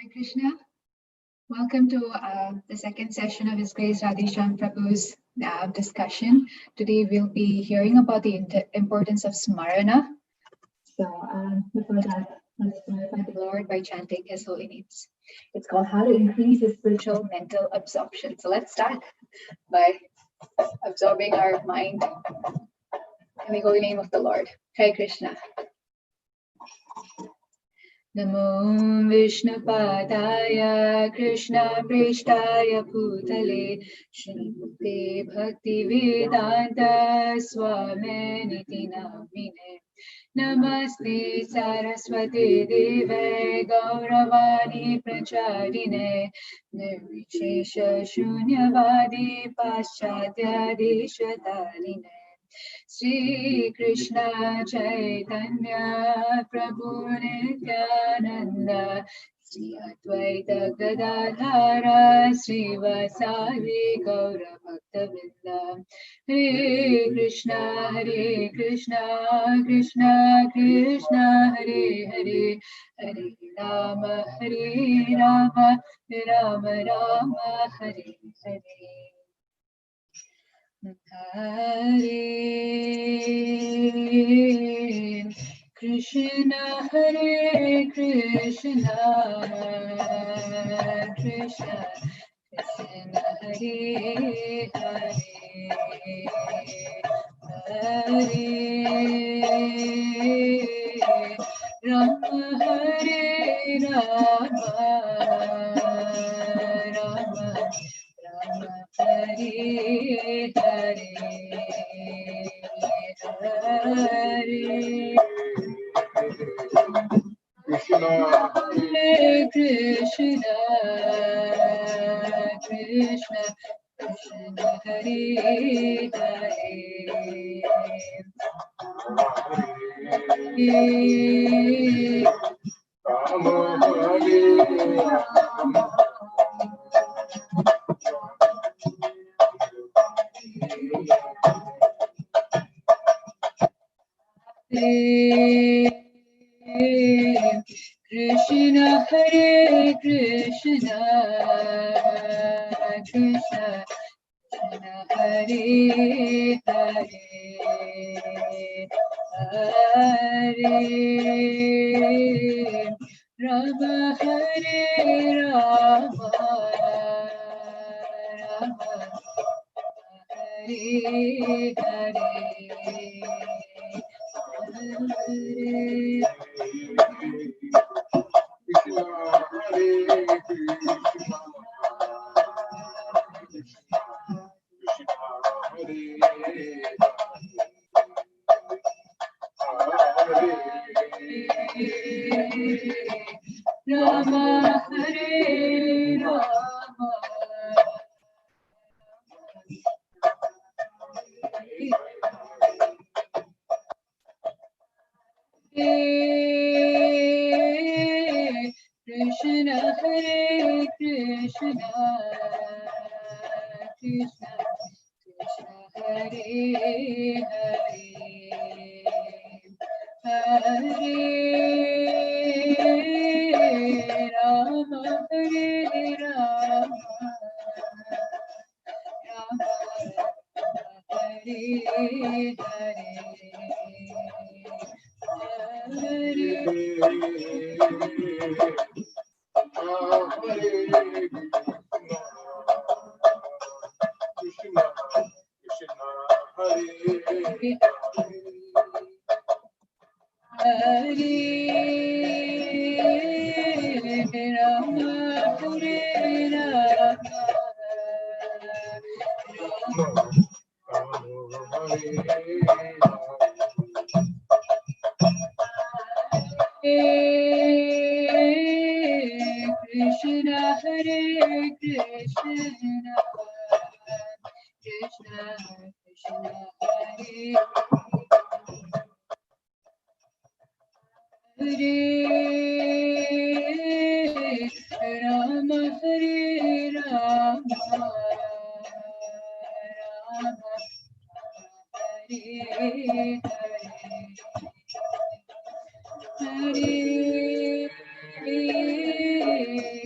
Hare Krishna. Welcome to the second session of His Grace Radheshyam Prabhu's discussion. Today we'll be hearing about the importance of smarana. So before that, let's glorify the Lord by chanting His holy names. It's called How to Increase His Spiritual Mental Absorption. So let's start by absorbing our mind in the holy name of the Lord. Hare Krishna. Namo Vishnupadaya Krishna Prishtaya Bhutale Shrimate Bhakti Vedanta Swamini Namine Namaste Saraswati Deve Gauravani Pracharine Nirvishesha Shunyavadi Paschatya Deshatarine Shri Krishna Chaitanya Prabhu Nityananda Shri Advaita Gadadhara Shri Vasadi Gaura Bhaktavinda Hare Krishna Krishna Krishna Hare Hare Hare Rama Rama Rama Hare Hare Hare Krishna Krishna Krishna Hare Hare Hare Rama Hare Rama Rama Hare Hare Hare Krishna Krishna Krishna Hare Hare Rama Hare Rama Krishna Hare Krishna Krishna Krishna Hare Hare Hare Rama Hare Rama Rama Hare Hare Rama Hare Rama Krishna Hare Krishna Krishna Krishna Hare Hare Hare Rama Hare Rama Rama Hare Krishna Hare Krishna Krishna Krishna Hare Hare Rama Hare Rama Rama Hare Hare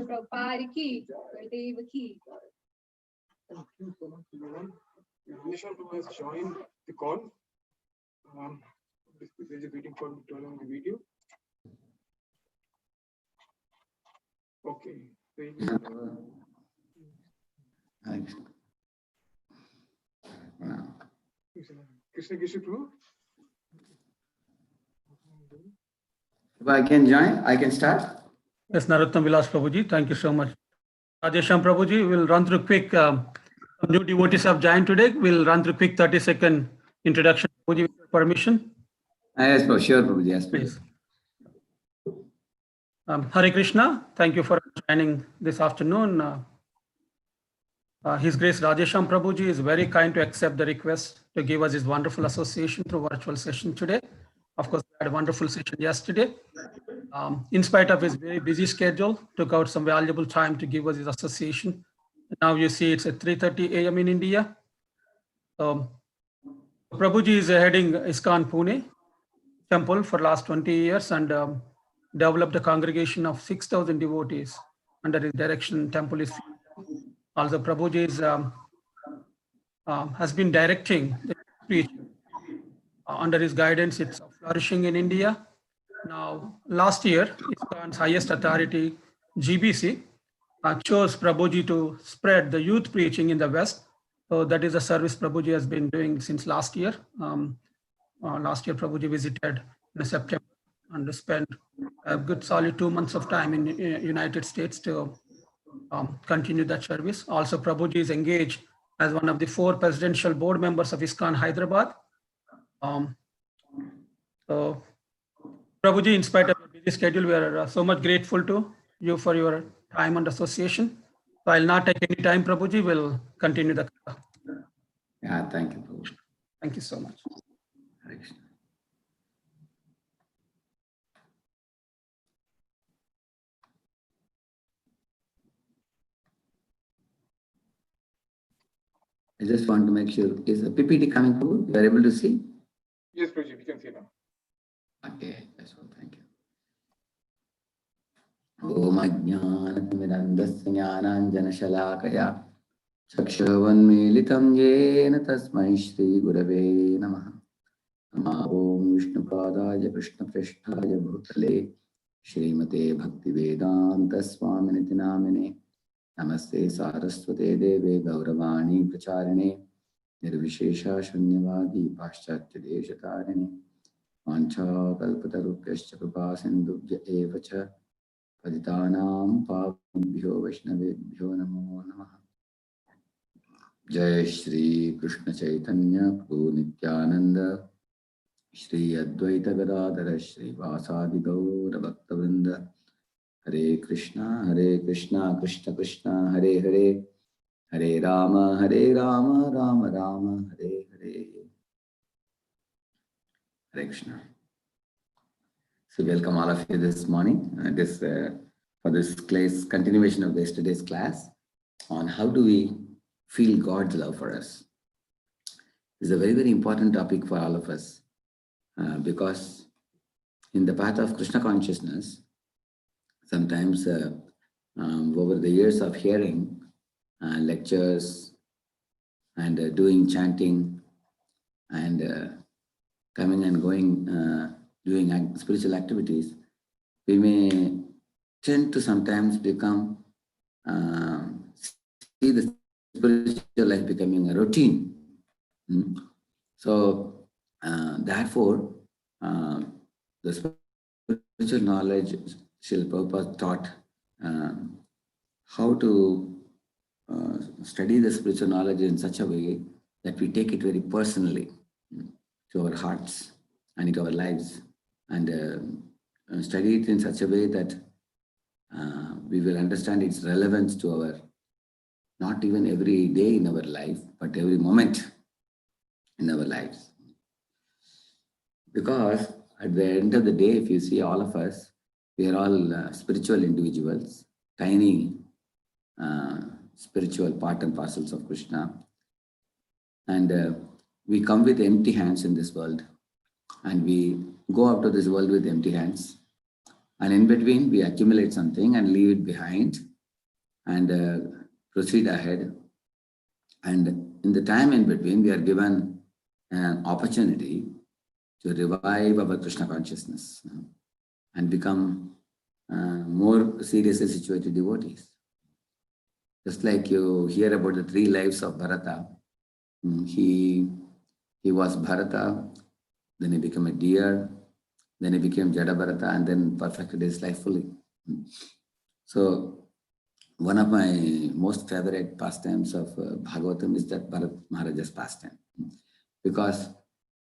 Prabhupada ki, Gurudev ki. Thank you so much, everyone. Radheshyam who has joined the call. We're just waiting for him to turn on the video. Okay. Krishna Prabhu. If I can join, I can start. Yes, Narottam Vilas Prabhuji, thank you so much. Radheshyam Prabhuji, we'll run through quick. New devotees have joined today. We'll run through quick 30-second introduction. Prabhuji, with your permission. Yes, Prabhu, sure, Prabhuji. Yes, please. Hare Krishna, thank you for joining this afternoon. His Grace Radheshyam Prabhuji is very kind to accept the request to give us his wonderful association through virtual session today. Of course, we had a wonderful session yesterday. In spite of his very busy schedule, took out some valuable time to give us his association. Now you see it's at 3:30 a.m. in India. Prabhuji is heading ISKCON Pune temple for last 20 years and developed a congregation of 6,000 devotees under his direction. Temple is also Prabhuji is, has been directing the preaching under his guidance. It's flourishing in India. Now, last year, ISKCON's highest authority, GBC, chose Prabhuji to spread the youth preaching in the West. So that is a service Prabhuji has been doing since last year. Last year, Prabhuji visited in September and spent a good solid 2 months of time in United States to continue that service. Also, Prabhuji is engaged as one of the 4 presidential board members of ISKCON Hyderabad. So, Prabhuji, in spite of your busy schedule, we are so much grateful to you for your time and association. So I'll not take any time, Prabhuji. We'll continue the. Yeah, thank you, Prabhu. Thank you so much. Hare Krishna. I just want to make sure, is the PPT coming, Prabhu? You are able to see? Yes, Prabhuji, we can see now. Okay, that's all. Thank you. Om Ajnanatimirandasya Jnananjanashalakaya Chakshurvanmilitam Yena Tasmai Shri Gurave Namaha. Om Vishnupadaya Krishna Prishthaya Bhutale Shrimate Bhaktivedanta Swaminiti Namine Namaste Saraswate Deve Gauravani Pracharine Nirvishesha Shunyavadi Paschatya Deshatarine Vancha Kalpatarupyascha Kripa Sindhubhya Evacha Paditanam Pavabhyo Vaishnavebhyo Namo Namaha. Jai Shri Krishna Chaitanya Prabhu Nityananda Shri Advaita Gadadhara Shri Vasadi Gaura Bhaktavrinda Hare Krishna Krishna Krishna Hare Hare Hare Rama Rama Rama Hare Hare. Hare Krishna. So welcome all of you this morning. For this class, continuation of yesterday's class on how do we feel God's love for us. This is a very, very important topic for all of us because in the path of Krishna consciousness, sometimes over the years of hearing lectures and doing chanting and coming and going, doing spiritual activities, we may tend to sometimes become, see the spiritual life becoming a routine. So, therefore, the spiritual knowledge, Srila Prabhupada taught how to study the spiritual knowledge in such a way that we take it very personally to our hearts and into our lives, and study it in such a way that we will understand its relevance to our, not even every day in our life, but every moment in our lives. Because at the end of the day, if you see all of us, we are all spiritual individuals, tiny spiritual part and parcels of Krishna. And we come with empty hands in this world, and we go out of this world with empty hands. And in between, we accumulate something and leave it behind and proceed ahead. And in the time in between, we are given an opportunity to revive our Krishna consciousness and become more seriously situated devotees. Just like you hear about the 3 lives of Bharata. He was Bharata, then he became a deer, then he became Jada Bharata, and then perfected his life fully. So one of my most favorite pastimes of Bhagavatam is that Bharat Maharaja's pastime. Because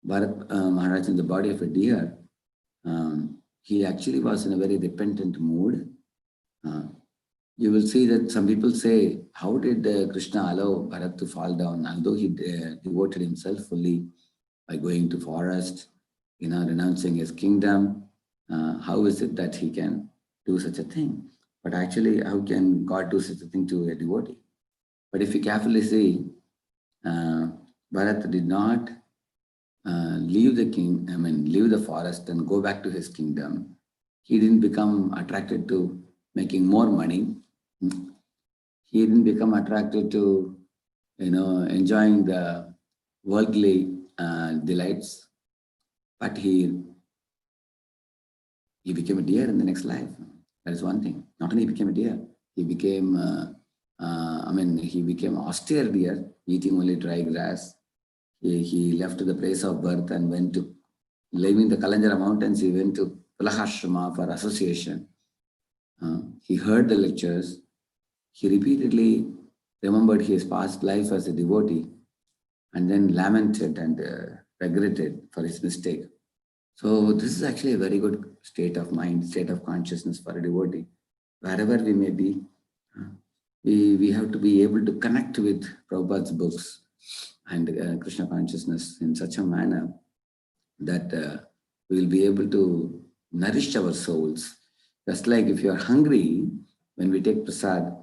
Bharat Maharaj, in the body of a deer, he actually was in a very repentant mood. You will see that some people say, how did Krishna allow Bharat to fall down? Although he devoted himself fully by going to forest, renouncing his kingdom, how is it that he can do such a thing? But actually, how can God do such a thing to a devotee? But if you carefully see, Bharat did not leave leave the forest and go back to his kingdom. He didn't become attracted to making more money. He didn't become attracted to, enjoying the worldly delights, but he became a deer in the next life. That is one thing. Not only he became a deer, he became, he became austere deer, eating only dry grass. He left the place of birth and went to live in the Kalanjara mountains. He went to Palahashrama for association. He heard the lectures. He repeatedly remembered his past life as a devotee and then lamented and regretted for his mistake. So this is actually a very good state of mind, state of consciousness for a devotee. Wherever we may be, we have to be able to connect with Prabhupada's books and Krishna consciousness in such a manner that we will be able to nourish our souls. Just like if you are hungry, when we take prasad,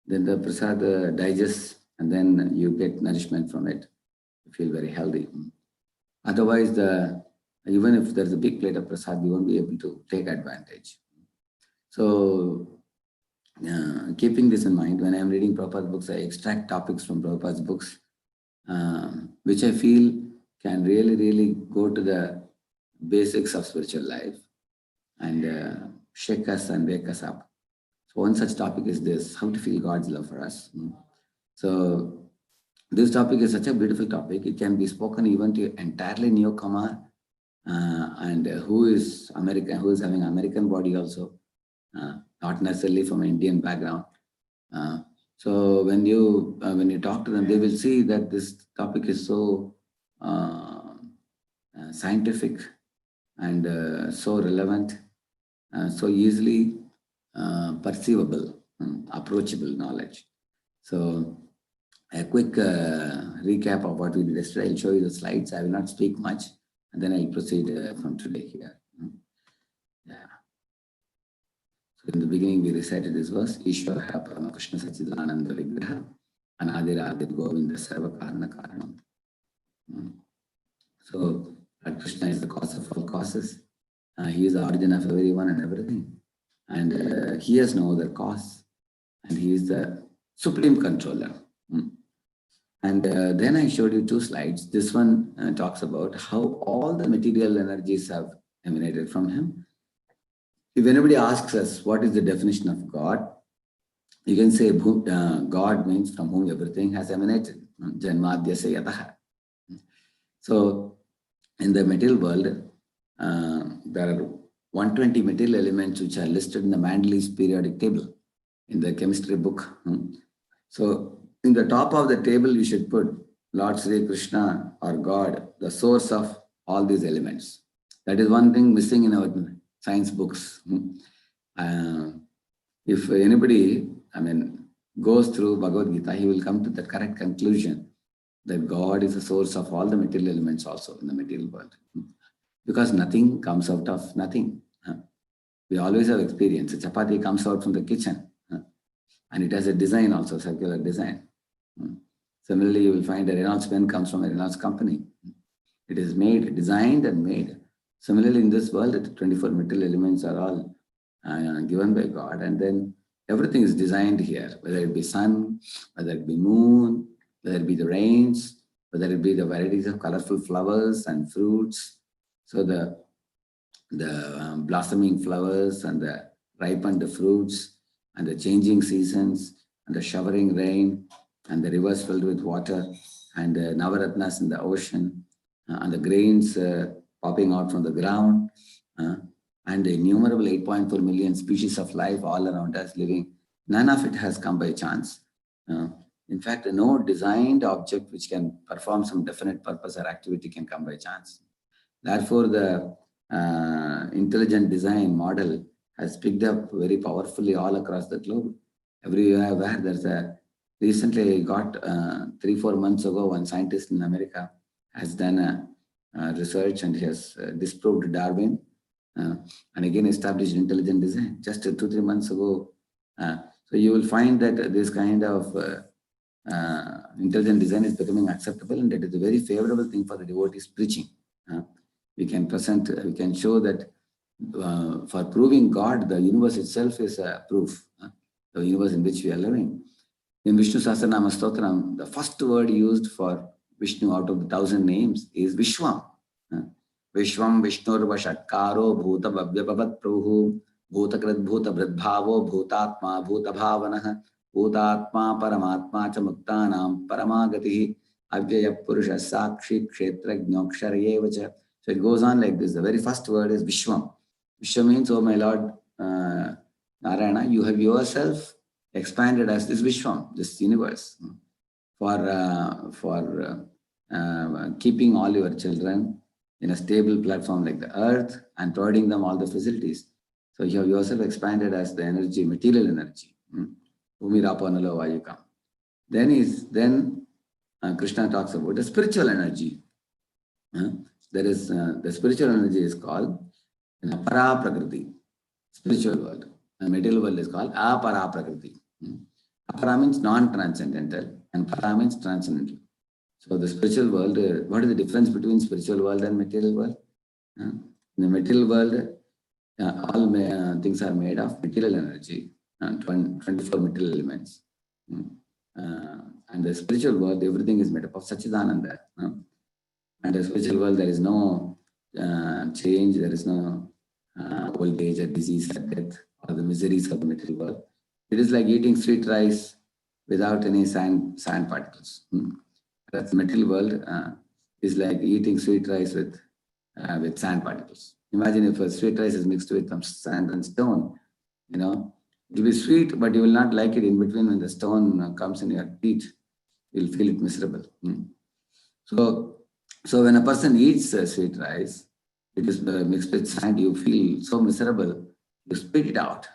then the prasad digests and then you get nourishment from it. You feel very healthy. Otherwise, even if there's a big plate of prasad, we won't be able to take advantage. So, keeping this in mind, when I'm reading Prabhupada's books, I extract topics from Prabhupada's books, which I feel can really, really go to the basics of spiritual life and shake us and wake us up. So one such topic is this: how to feel God's love for us. So this topic is such a beautiful topic. It can be spoken even to entirely newcomer and who is American, who is having American body also, not necessarily from an Indian background. So when you talk to them, they will see that this topic is so scientific and so relevant, so easily perceivable, approachable knowledge. So a quick recap of what we did yesterday. I'll show you the slides. I will not speak much, and then I'll proceed from today here. Yeah. So in the beginning, we recited this verse: Ishvara Parama Krishna Sachidananda Vigraha Anadir Adir Govinda Sarva Karana Karanam. So Krishna is the cause of all causes. He is the origin of everyone and everything. And he has no other cause. And he is the supreme controller. And then I showed you two slides. This one talks about how all the material energies have emanated from him. If anybody asks us what is the definition of God, you can say God means from whom everything has emanated. Janmadhyasya yataha. So in the material world, there are 120 material elements which are listed in the Mandel's periodic table in the chemistry book. So in the top of the table, you should put Lord Sri Krishna or God, the source of all these elements. That is one thing missing in our science books. If anybody, goes through Bhagavad Gita, he will come to the correct conclusion that God is the source of all the material elements also in the material world. Because nothing comes out of nothing. We always have experience. A chapati comes out from the kitchen. And it has a design also, circular design. Similarly, you will find a Reynolds pen comes from a Reynolds company. It is made, designed and made. Similarly, in this world, the 24 material elements are all given by God. And then everything is designed here, whether it be sun, whether it be moon, whether it be the rains, whether it be the varieties of colorful flowers and fruits. So the blossoming flowers and the ripened fruits and the changing seasons and the showering rain and the rivers filled with water and the Navaratnas in the ocean and the grains popping out from the ground and the innumerable 8.4 million species of life all around us living. None of it has come by chance. In fact, no designed object which can perform some definite purpose or activity can come by chance. Therefore, the intelligent design model has picked up very powerfully all across the globe. Everywhere where there's recently I got 3-4 months ago, one scientist in America has done research and he has disproved Darwin and again established intelligent design just 2-3 months ago. So you will find that this kind of intelligent design is becoming acceptable and it is a very favorable thing for the devotees preaching. We can show that for proving God, the universe itself is a proof, the universe in which we are living. In Vishnu Sahasranama Stotram, the first word used for Vishnu out of the 1,000 names is Vishwam. Vishwam Vishnurva Shatkaro Bhuta Bhavyabavat Prabhu Bhutakrit Bhuta Vridbhavo Bhutatma Bhuta Bhavanah Bhutatma Paramatma Cha Muktanam Paramagatihi Avyaya Purusha Sakshi Kshetra Gnyoksharyevacha. So it goes on like this. The very first word is Vishwam. Vishwam means, oh my Lord Narayana, you have yourself expanded as this Vishwam, this universe, for keeping all your children in a stable platform like the earth and providing them all the facilities. So you have yourself expanded as the energy, material energy. Then Krishna talks about the spiritual energy. There is the spiritual energy is called Para Prakriti, spiritual world. The material world is called Apara Prakriti. Apara means non-transcendental and Para means transcendental. So the spiritual world, what is the difference between spiritual world and material world? In the material world, all things are made of material energy, 24 material elements. And the spiritual world, everything is made up of Satchidananda. And the spiritual world, there is no change, there is no old age or disease or death or the miseries of the material world. It is like eating sweet rice without any sand particles. That's the material world is like eating sweet rice with sand particles. Imagine if a sweet rice is mixed with some sand and stone, it will be sweet, but you will not like it in between. When the stone comes in your teeth, you'll feel it miserable. So when a person eats sweet rice, it is mixed with sand, you feel so miserable, you spit it out.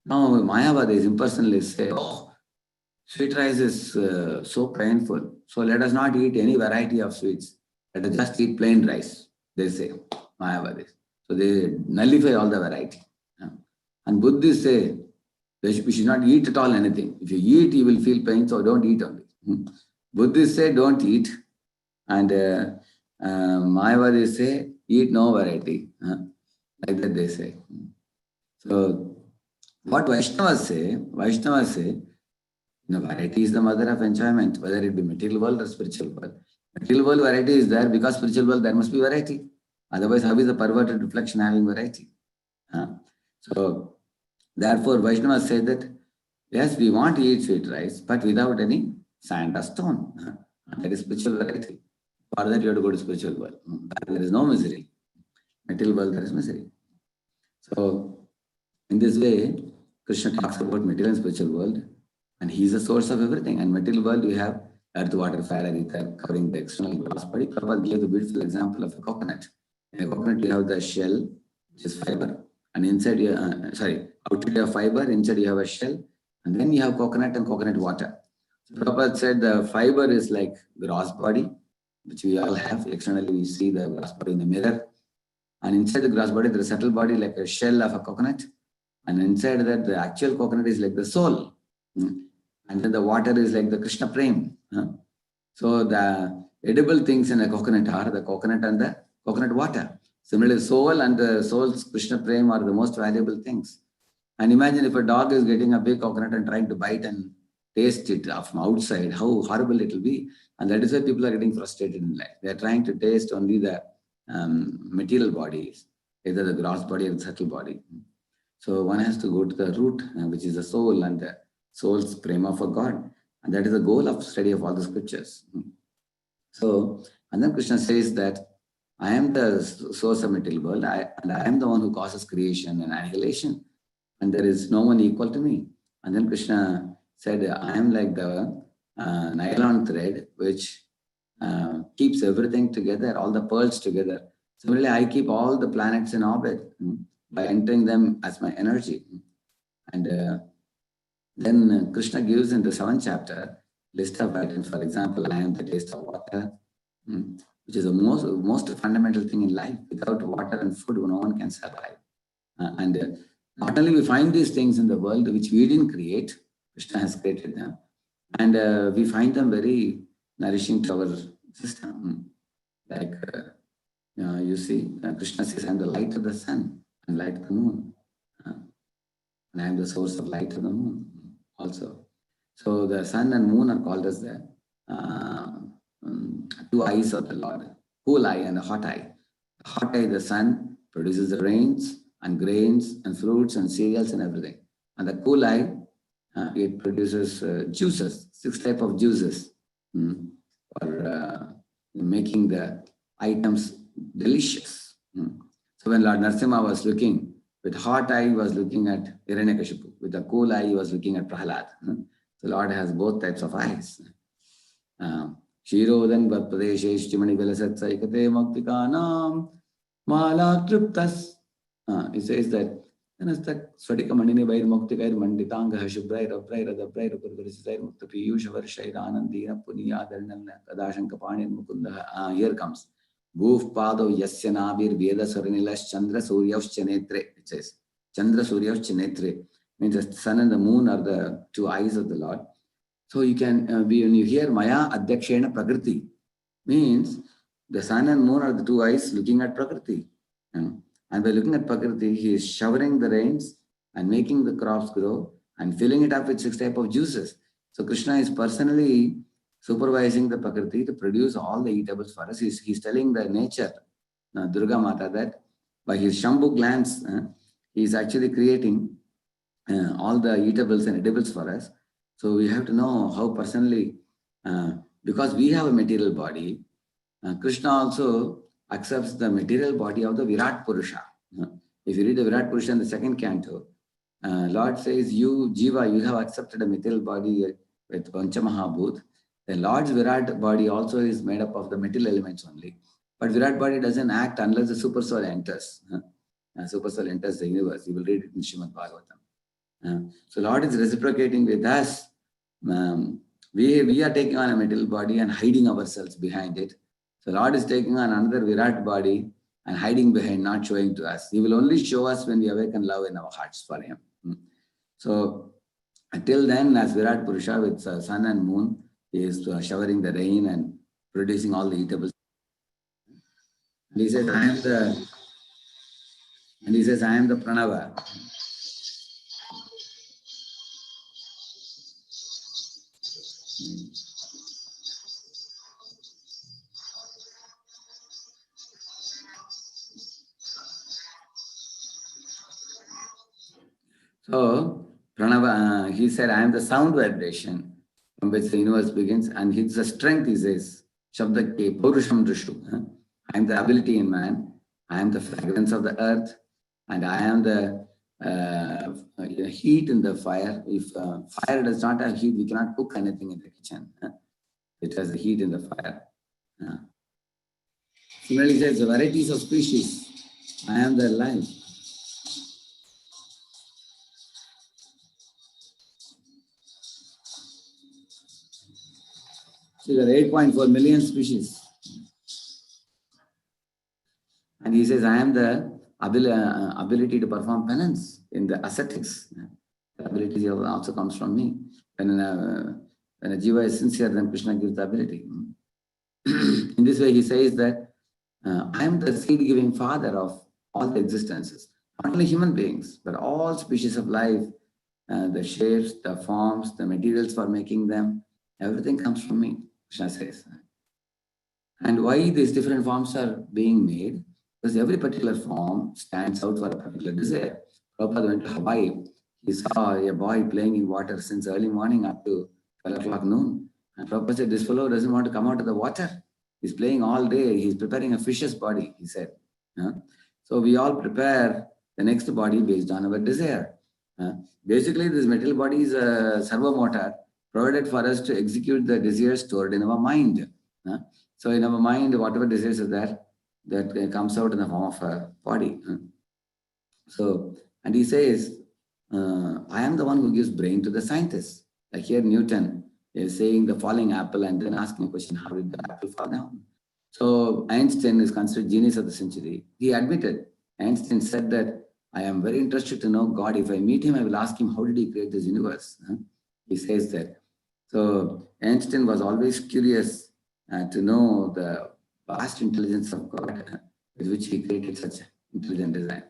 Now Mayavadis impersonally say, oh, sweet rice is so painful, so let us not eat any variety of sweets. Let us just eat plain rice, they say, Mayavadis. So they nullify all the variety. And Buddhists say, we should not eat at all anything. If you eat, you will feel pain, so don't eat only. Buddhists say, don't eat. And Mayavadis say, eat no variety. Like that they say. So what Vaishnavas say, variety is the mother of enjoyment, whether it be material world or spiritual world. Material world variety is there because spiritual world there must be variety. Otherwise, how is the perverted reflection having variety? So therefore, Vaishnavas say that yes, we want to eat sweet rice, but without any sand or stone. That is spiritual variety. For that, you have to go to spiritual world. There is no misery. Material world, there is misery. So in this way, Krishna talks about material and spiritual world, and he is the source of everything. And material world, we have earth, water, fire, and ether covering the external glass body. Prabhupada gave the beautiful example of a coconut. In a coconut, you have the shell, which is fiber, and inside you, outside you have fiber, inside you have a shell, and then you have coconut and coconut water. So Prabhupada said the fiber is like gross body, which we all have. Externally, we see the gross body in the mirror. And inside the gross body, there is a subtle body like a shell of a coconut. And inside that, the actual coconut is like the soul. And then the water is like the Krishna Prem. So the edible things in a coconut are the coconut and the coconut water. Similarly, soul and the soul's Krishna Prem are the most valuable things. And imagine if a dog is getting a big coconut and trying to bite and taste it from outside, how horrible it will be. And that is why people are getting frustrated in life. They are trying to taste only the material bodies, either the gross body or the subtle body. So one has to go to the root, which is the soul and the soul's prema for God. And that is the goal of study of all the scriptures. So, and then Krishna says that I am the source of material world, and I am the one who causes creation and annihilation, and there is no one equal to me. And then Krishna said, I am like the nylon thread which keeps everything together, all the pearls together. Similarly, I keep all the planets in orbit by entering them as my energy. And then Krishna gives in the 7th chapter list of items. For example, I am the taste of water, which is the most fundamental thing in life. Without water and food, no one can survive. And not only we find these things in the world which we didn't create, Krishna has created them, and we find them very nourishing to our system. Like you see, Krishna says, I am the light of the sun and light of the moon. And I am the source of light of the moon also. So the sun and moon are called as the two eyes of the Lord, cool eye and a hot eye. The hot eye, the sun, produces the rains and grains and fruits and cereals and everything. And the cool eye, it produces juices, 6 types of juices for making the items delicious. So when Lord Narasimha was looking, with hot eye, he was looking at Hiranyakashipu. With the cool eye, he was looking at Prahalad. The Lord has both types of eyes. Shirodan Vatpadeshe Shtimani Velasat Saikate Maktikanam Mala Kriptas. He says that Svatika Mandini Vair Muktikair Manditanga Shubrai Rabrai Radabrai Rukurvarisai Muktapi Yushavar Shairanandina Punya Dharnal Kadashankapani Mukunda. Here comes. Goof Pado Yasyanabir Veda Saranilash Chandra Suryav Chanetre. It says Chandra Suryav Chanetre means the sun and the moon are the two eyes of the Lord. So you can when you hear Maya Adhyakshena Prakriti, means the sun and moon are the two eyes looking at Prakriti. And by looking at Prakriti, he is showering the rains and making the crops grow and filling it up with 6 types of juices. So Krishna is personally supervising the Prakriti to produce all the eatables for us. He's telling the nature, Durga Mata, that by his Shambhu glands, he is actually creating all the eatables and edibles for us. So we have to know how personally, because we have a material body, Krishna also accepts the material body of the Virat Purusha. If you read the Virat Purusha in the 2nd canto, Lord says, you, Jiva, you have accepted a material body with Panchamahabhut. The Lord's Virat body also is made up of the material elements only. But Virat body doesn't act unless the super soul enters. Super soul enters the universe. You will read it in Srimad Bhagavatam. So Lord is reciprocating with us. We are taking on a material body and hiding ourselves behind it. So Lord is taking on another Virat body and hiding behind, not showing to us. He will only show us when we awaken love in our hearts for Him. So until then, as Virat Purusha with sun and moon, he is showering the rain and producing all the eatables. And he says, I am the Pranava. So, Pranava, he said, I am the sound vibration from which the universe begins, and it's the strength, he says, Shabdake Purusham Drishu. I am the ability in man, I am the fragrance of the earth, and I am the heat in the fire. If fire does not have heat, we cannot cook anything in the kitchen. It has the heat in the fire. Similarly, he says, varieties of species. I am the life. So there are 8.4 million species. And he says, I am the ability to perform penance in the ascetics. The ability also comes from me. When a jiva is sincere, then Krishna gives the ability. In this way, he says that I am the seed-giving father of all the existences. Not only human beings, but all species of life, the shapes, the forms, the materials for making them, everything comes from me, Krishna says. And why these different forms are being made? Because every particular form stands out for a particular desire. Prabhupada went to Hawaii. He saw a boy playing in water since early morning up to 12 o'clock noon. And Prabhupada said, this fellow doesn't want to come out of the water. He's playing all day. He's preparing a fish's body, he said. So we all prepare the next body based on our desire. Basically, this material body is a servo motor provided for us to execute the desires stored in our mind. So in our mind, whatever desires are there, that comes out in the form of a body. So, and he says, I am the one who gives brain to the scientists. Like here Newton is saying the falling apple and then asking a question, how did the apple fall down? So Einstein is considered genius of the century. He admitted, Einstein said that I am very interested to know God. If I meet him, I will ask him, how did he create this universe? He says that. So Einstein was always curious to know the vast intelligence of God. with which he created such intelligent design.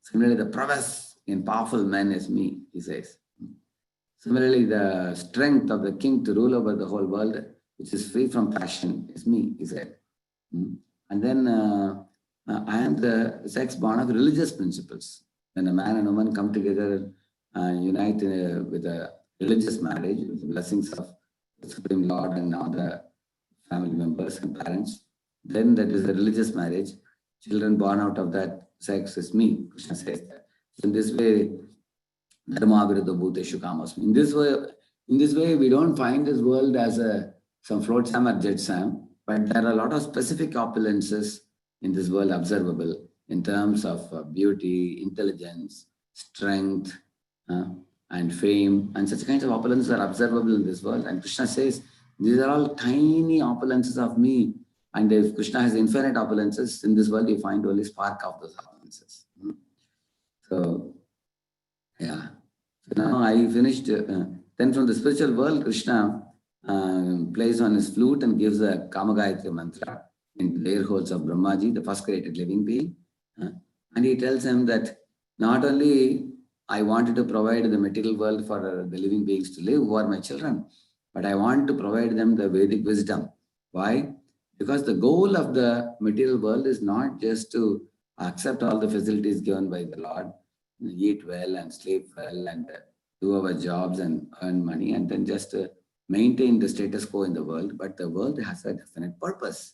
Similarly, the prowess in powerful men is me, he says. Similarly, the strength of the king to rule over the whole world, which is free from passion, is me, he said. And then I am the sex born of religious principles. When a man and woman come together, unite with a religious marriage, with the blessings of the Supreme Lord and all the family members and parents, then that is a religious marriage. Children born out of that sex is me, Krishna says that. So in this way, dharma viruddha bhuteshu kamasmi. In this way, we don't find this world as some flotsam or jetsam, but there are a lot of specific opulences in this world observable in terms of beauty, intelligence, strength, and fame, and such kinds of opulences are observable in this world. And Krishna says, these are all tiny opulences of me. And if Krishna has infinite opulences, in this world you find only spark of those opulences. So, yeah. So now I finished. Then from the spiritual world, Krishna plays on his flute and gives a Kamagayatri mantra in the air holes of Brahmaji, the first created living being. And he tells him that not only I wanted to provide the material world for the living beings to live, who are my children, but I want to provide them the Vedic wisdom. Why? Because the goal of the material world is not just to accept all the facilities given by the Lord, eat well and sleep well and do our jobs and earn money and then just maintain the status quo in the world, but the world has a definite purpose.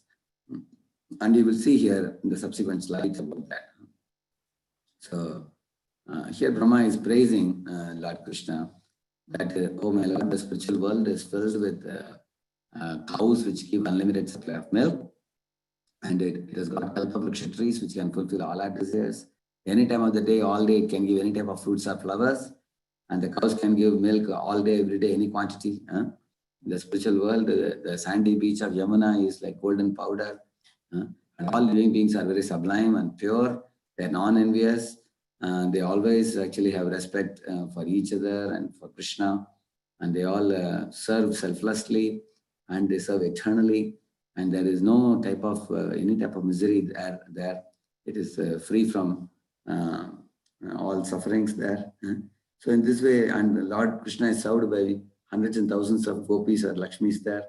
And you will see here in the subsequent slides about that. So here Brahma is praising Lord Krishna that, oh my Lord, the spiritual world is filled with cows which give unlimited supply of milk, and it has got kalpavriksha trees which can fulfill all our desires. Any time of the day, all day, it can give any type of fruits or flowers, and the cows can give milk all day, every day, any quantity. In the spiritual world, the sandy beach of Yamuna is like golden powder, and all living beings are very sublime and pure. They are non-envious. They always actually have respect for each other and for Krishna, and they all serve selflessly and they serve eternally, and there is no type of any type of misery there. It is free from all sufferings there. So in this way, and Lord Krishna is served by hundreds and thousands of gopis or Lakshmis there.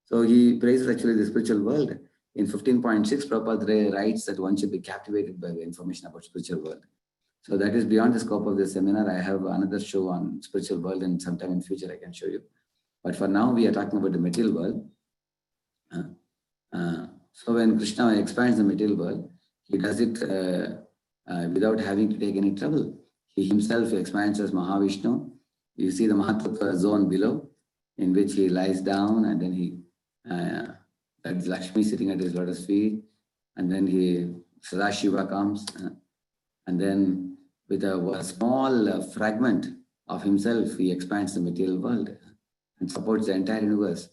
So he praises actually the spiritual world. In 15.6, Prabhupada writes that one should be captivated by the information about spiritual world. So that is beyond the scope of the seminar. I have another show on spiritual world, and sometime in future I can show you. But for now, we are talking about the material world. So when Krishna expands the material world, he does it without having to take any trouble. He himself expands as Mahavishnu. You see the Mahatattva zone below, in which he lies down, and then he, that is Lakshmi sitting at his lotus feet, and then Sadashiva comes, and then with a small fragment of himself, he expands the material world and supports the entire universe.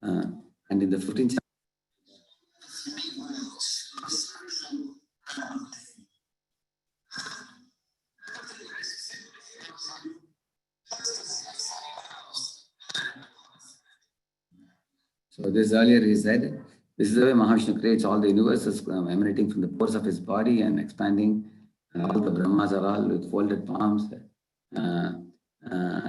And in the 15th chapter, so this earlier he said, this is the way Mahavishnu creates all the universes emanating from the pores of his body and expanding. All the Brahmas are all with folded palms,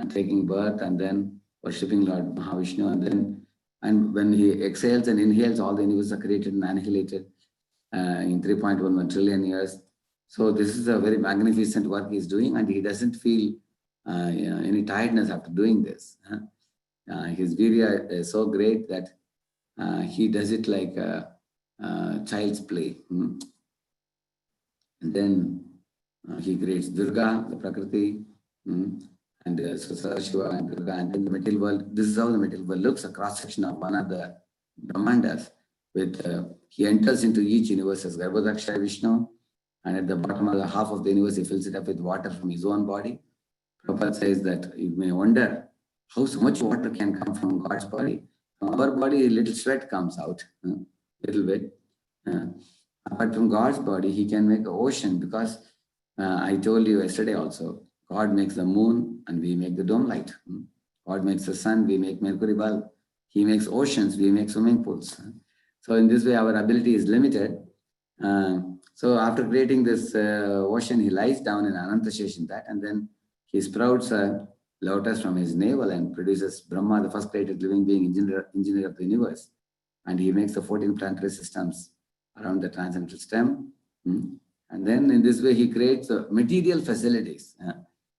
taking birth and then worshipping Lord Mahavishnu. And when he exhales and inhales, all the universes are created and annihilated in 3.11 trillion years. So this is a very magnificent work he's doing, and he doesn't feel any tiredness after doing this. His virya is so great that he does it like a child's play. And then he creates Durga, the Prakriti, and Sadashiva and Durga, and then the material world. This is how the material world looks, a cross-section of one of the Brahmandas. He enters into each universe as Garbhodakshaya Vishnu, and at the bottom of the half of the universe, he fills it up with water from his own body. Prabhupada says that you may wonder how so much water can come from God's body. From our body, a little sweat comes out, little bit. But from God's body, he can make an ocean, because I told you yesterday also, God makes the moon and we make the dome light. God makes the sun, we make mercury bulb. He makes oceans, we make swimming pools. So in this way, our ability is limited. So after creating this ocean, he lies down in Ananta Sheshintat, and then he sprouts a lotus from his navel and produces Brahma, the first created living being, engineer of the universe. And he makes the 14 planetary systems around the transcendental stem. And then in this way, he creates material facilities,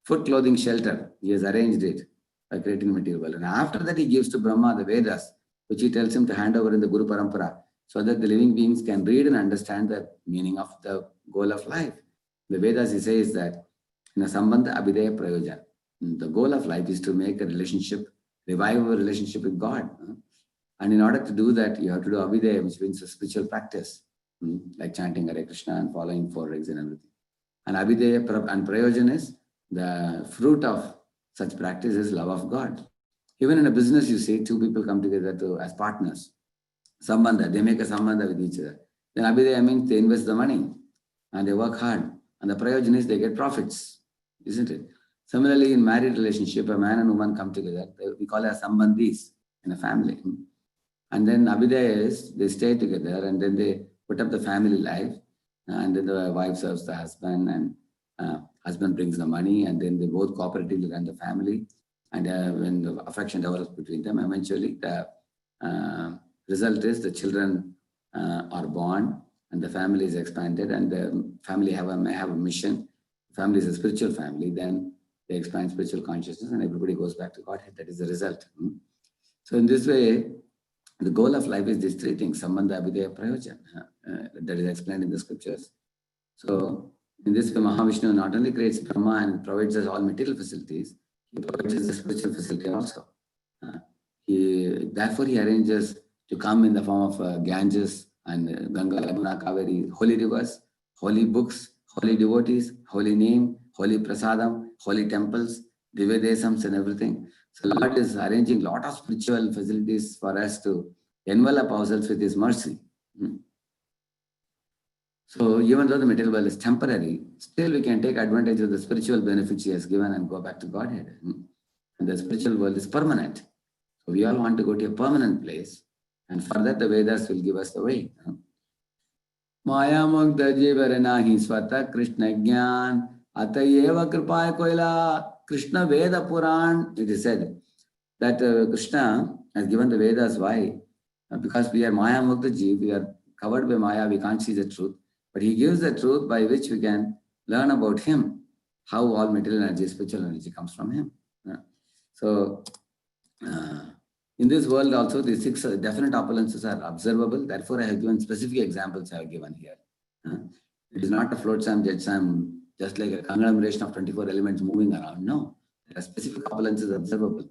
food, clothing, shelter. He has arranged it by creating material world. And after that, he gives to Brahma the Vedas, which he tells him to hand over in the Guru Parampara, so that the living beings can read and understand the meaning of the goal of life. The Vedas, he says that in a Sambandha Abhidaya Prayojan, the goal of life is to make a relationship, revive a relationship with God. And in order to do that, you have to do Abhidaya, which means a spiritual practice, like chanting Hare Krishna and following 4 regs and everything. And Abhidaya and Prayojan is the fruit of such practice is love of God. Even in a business, you see, 2 people come together as partners. Sambandha, they make a sambandha with each other. Then Abhidaya means they invest the money and they work hard. And the prayojan is they get profits, isn't it? Similarly, in married relationship, a man and woman come together. We call it as sambandhis in a family. And then Abhidaya is they stay together and then they put up the family life. And then the wife serves the husband and husband brings the money and then they both cooperatively run the family. And when the affection develops between them, eventually the result is the children are born and the family is expanded and the family may have a mission. Family is a spiritual family. Then they expand spiritual consciousness and everybody goes back to Godhead. That is the result. So in this way, the goal of life is these 3 things, Sambandha, Abhidaya, Prayojan. That is explained in the scriptures. So in this way, Mahavishnu not only creates Brahma and provides us all material facilities, he provides us the spiritual facility also. Therefore, he arranges to come in the form of Ganges and Ganga, Yamuna, Kaveri, holy rivers, holy books, holy devotees, holy name, holy prasadam, holy temples, Divyadesams and everything. So Lord is arranging a lot of spiritual facilities for us to envelop ourselves with His mercy. So even though the material world is temporary, still we can take advantage of the spiritual benefits He has given and go back to Godhead. And the spiritual world is permanent. So we all want to go to a permanent place. And for that, the Vedas will give us the way. Maya Mugdha Jivaranahi Swata Krishna Gyan Atayeva Kripaya Koila Krishna Veda Puran. It is said that Krishna has given the Vedas. Why? Because we are Maya Mugdha Jiv, we are covered by Maya, we can't see the truth. But He gives the truth by which we can learn about Him, how all material energy, spiritual energy comes from Him. So, in this world also, the 6 definite opulences are observable. Therefore, I have given specific examples I have given here. It is not a flotsam, jetsam, just like a conglomeration of 24 elements moving around. No, there are specific opulences observable.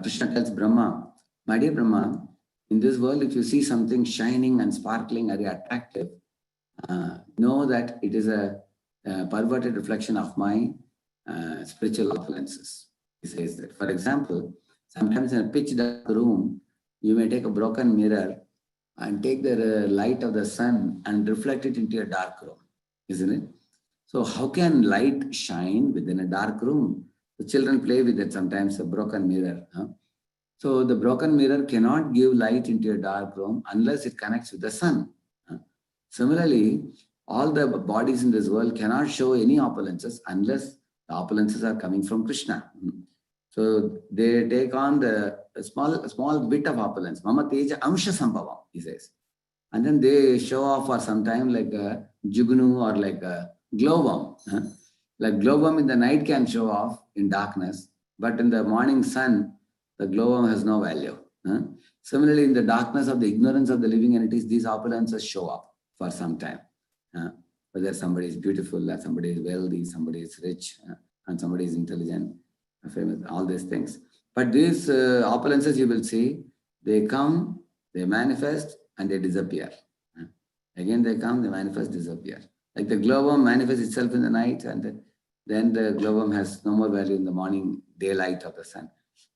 Krishna tells Brahma, my dear Brahma, in this world, if you see something shining and sparkling, very attractive, know that it is a perverted reflection of my spiritual opulences. He says that. For example, sometimes in a pitch dark room, you may take a broken mirror and take the light of the sun and reflect it into a dark room, isn't it? So how can light shine within a dark room? The children play with it sometimes, a broken mirror. So the broken mirror cannot give light into a dark room unless it connects with the sun. Similarly, all the bodies in this world cannot show any opulences unless the opulences are coming from Krishna. So they take on a small bit of opulence. Mama Teja Amsha Sambhavam, he says. And then they show off for some time like a jugnu or like a glowworm. Like glowworm in the night can show off in darkness, but in the morning sun, the glowworm has no value. Similarly, in the darkness of the ignorance of the living entities, these opulences show up for some time. Whether somebody is beautiful, or somebody is wealthy, somebody is rich, and somebody is intelligent, famous, all these things. But these opulences, you will see, they come, they manifest, and they disappear. Again, they come, they manifest, disappear. Like the glowworm manifests itself in the night, and then the glowworm has no more value in the morning daylight of the sun.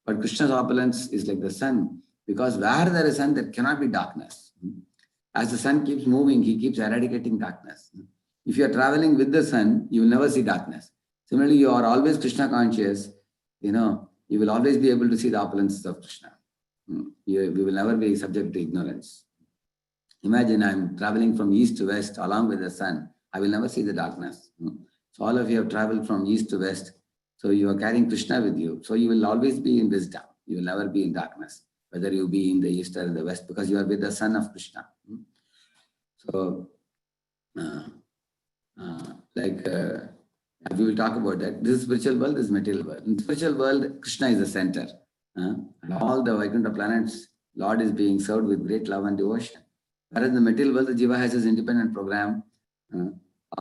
But Krishna's opulence is like the sun, because where there is sun, there cannot be darkness. As the sun keeps moving, he keeps eradicating darkness. If you are traveling with the sun, you will never see darkness. Similarly, you are always Krishna conscious. You will always be able to see the opulences of Krishna. We will never be subject to ignorance. Imagine I'm traveling from east to west along with the sun. I will never see the darkness. So all of you have traveled from east to west. So you are carrying Krishna with you. So you will always be in wisdom. You will never be in darkness, whether you be in the east or in the west, because you are with the son of Krishna. So, we will talk about that. This is spiritual world, this is material world. In spiritual world, Krishna is the center. And all the Vaikuntha planets, Lord is being served with great love and devotion. Whereas in the material world, the Jiva has his independent program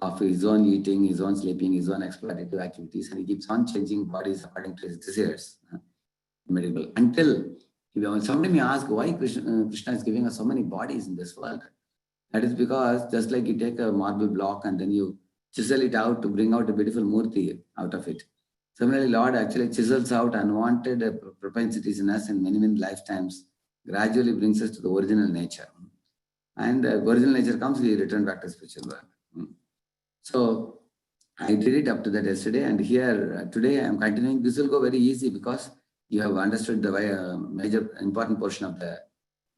of his own eating, his own sleeping, his own exploitative activities, and he keeps on changing bodies according to his desires. Medical. Until somebody may ask why Krishna is giving us so many bodies in this world. That is because just like you take a marble block and then you chisel it out to bring out a beautiful murti out of it. Similarly, Lord actually chisels out unwanted propensities in us in many, many lifetimes, gradually brings us to the original nature. And the original nature comes, we return back to spiritual world. So I did it up to that yesterday, and here today I am continuing. This will go very easy because you have understood the major important portion of the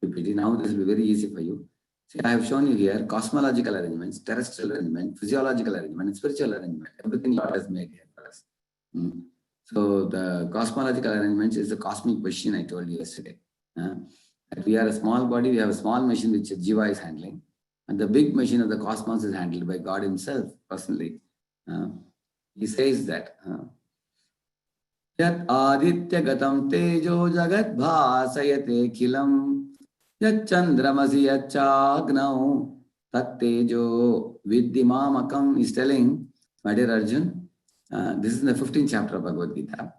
PPT. Now this will be very easy for you. See, I have shown you here cosmological arrangements, terrestrial arrangement, physiological arrangement, and spiritual arrangement. Everything Lord has made here for us. So the cosmological arrangements is the cosmic machine I told you yesterday. We are a small body, we have a small machine which Jiva is handling, and the big machine of the cosmos is handled by God himself personally. He says that Yat aditya gatam tejo jagat bhasayate khilam yat chandramasi yat chagnau tat tejo viddimamakam is telling, my dear Arjun, this is in the 15th chapter of Bhagavad Gita,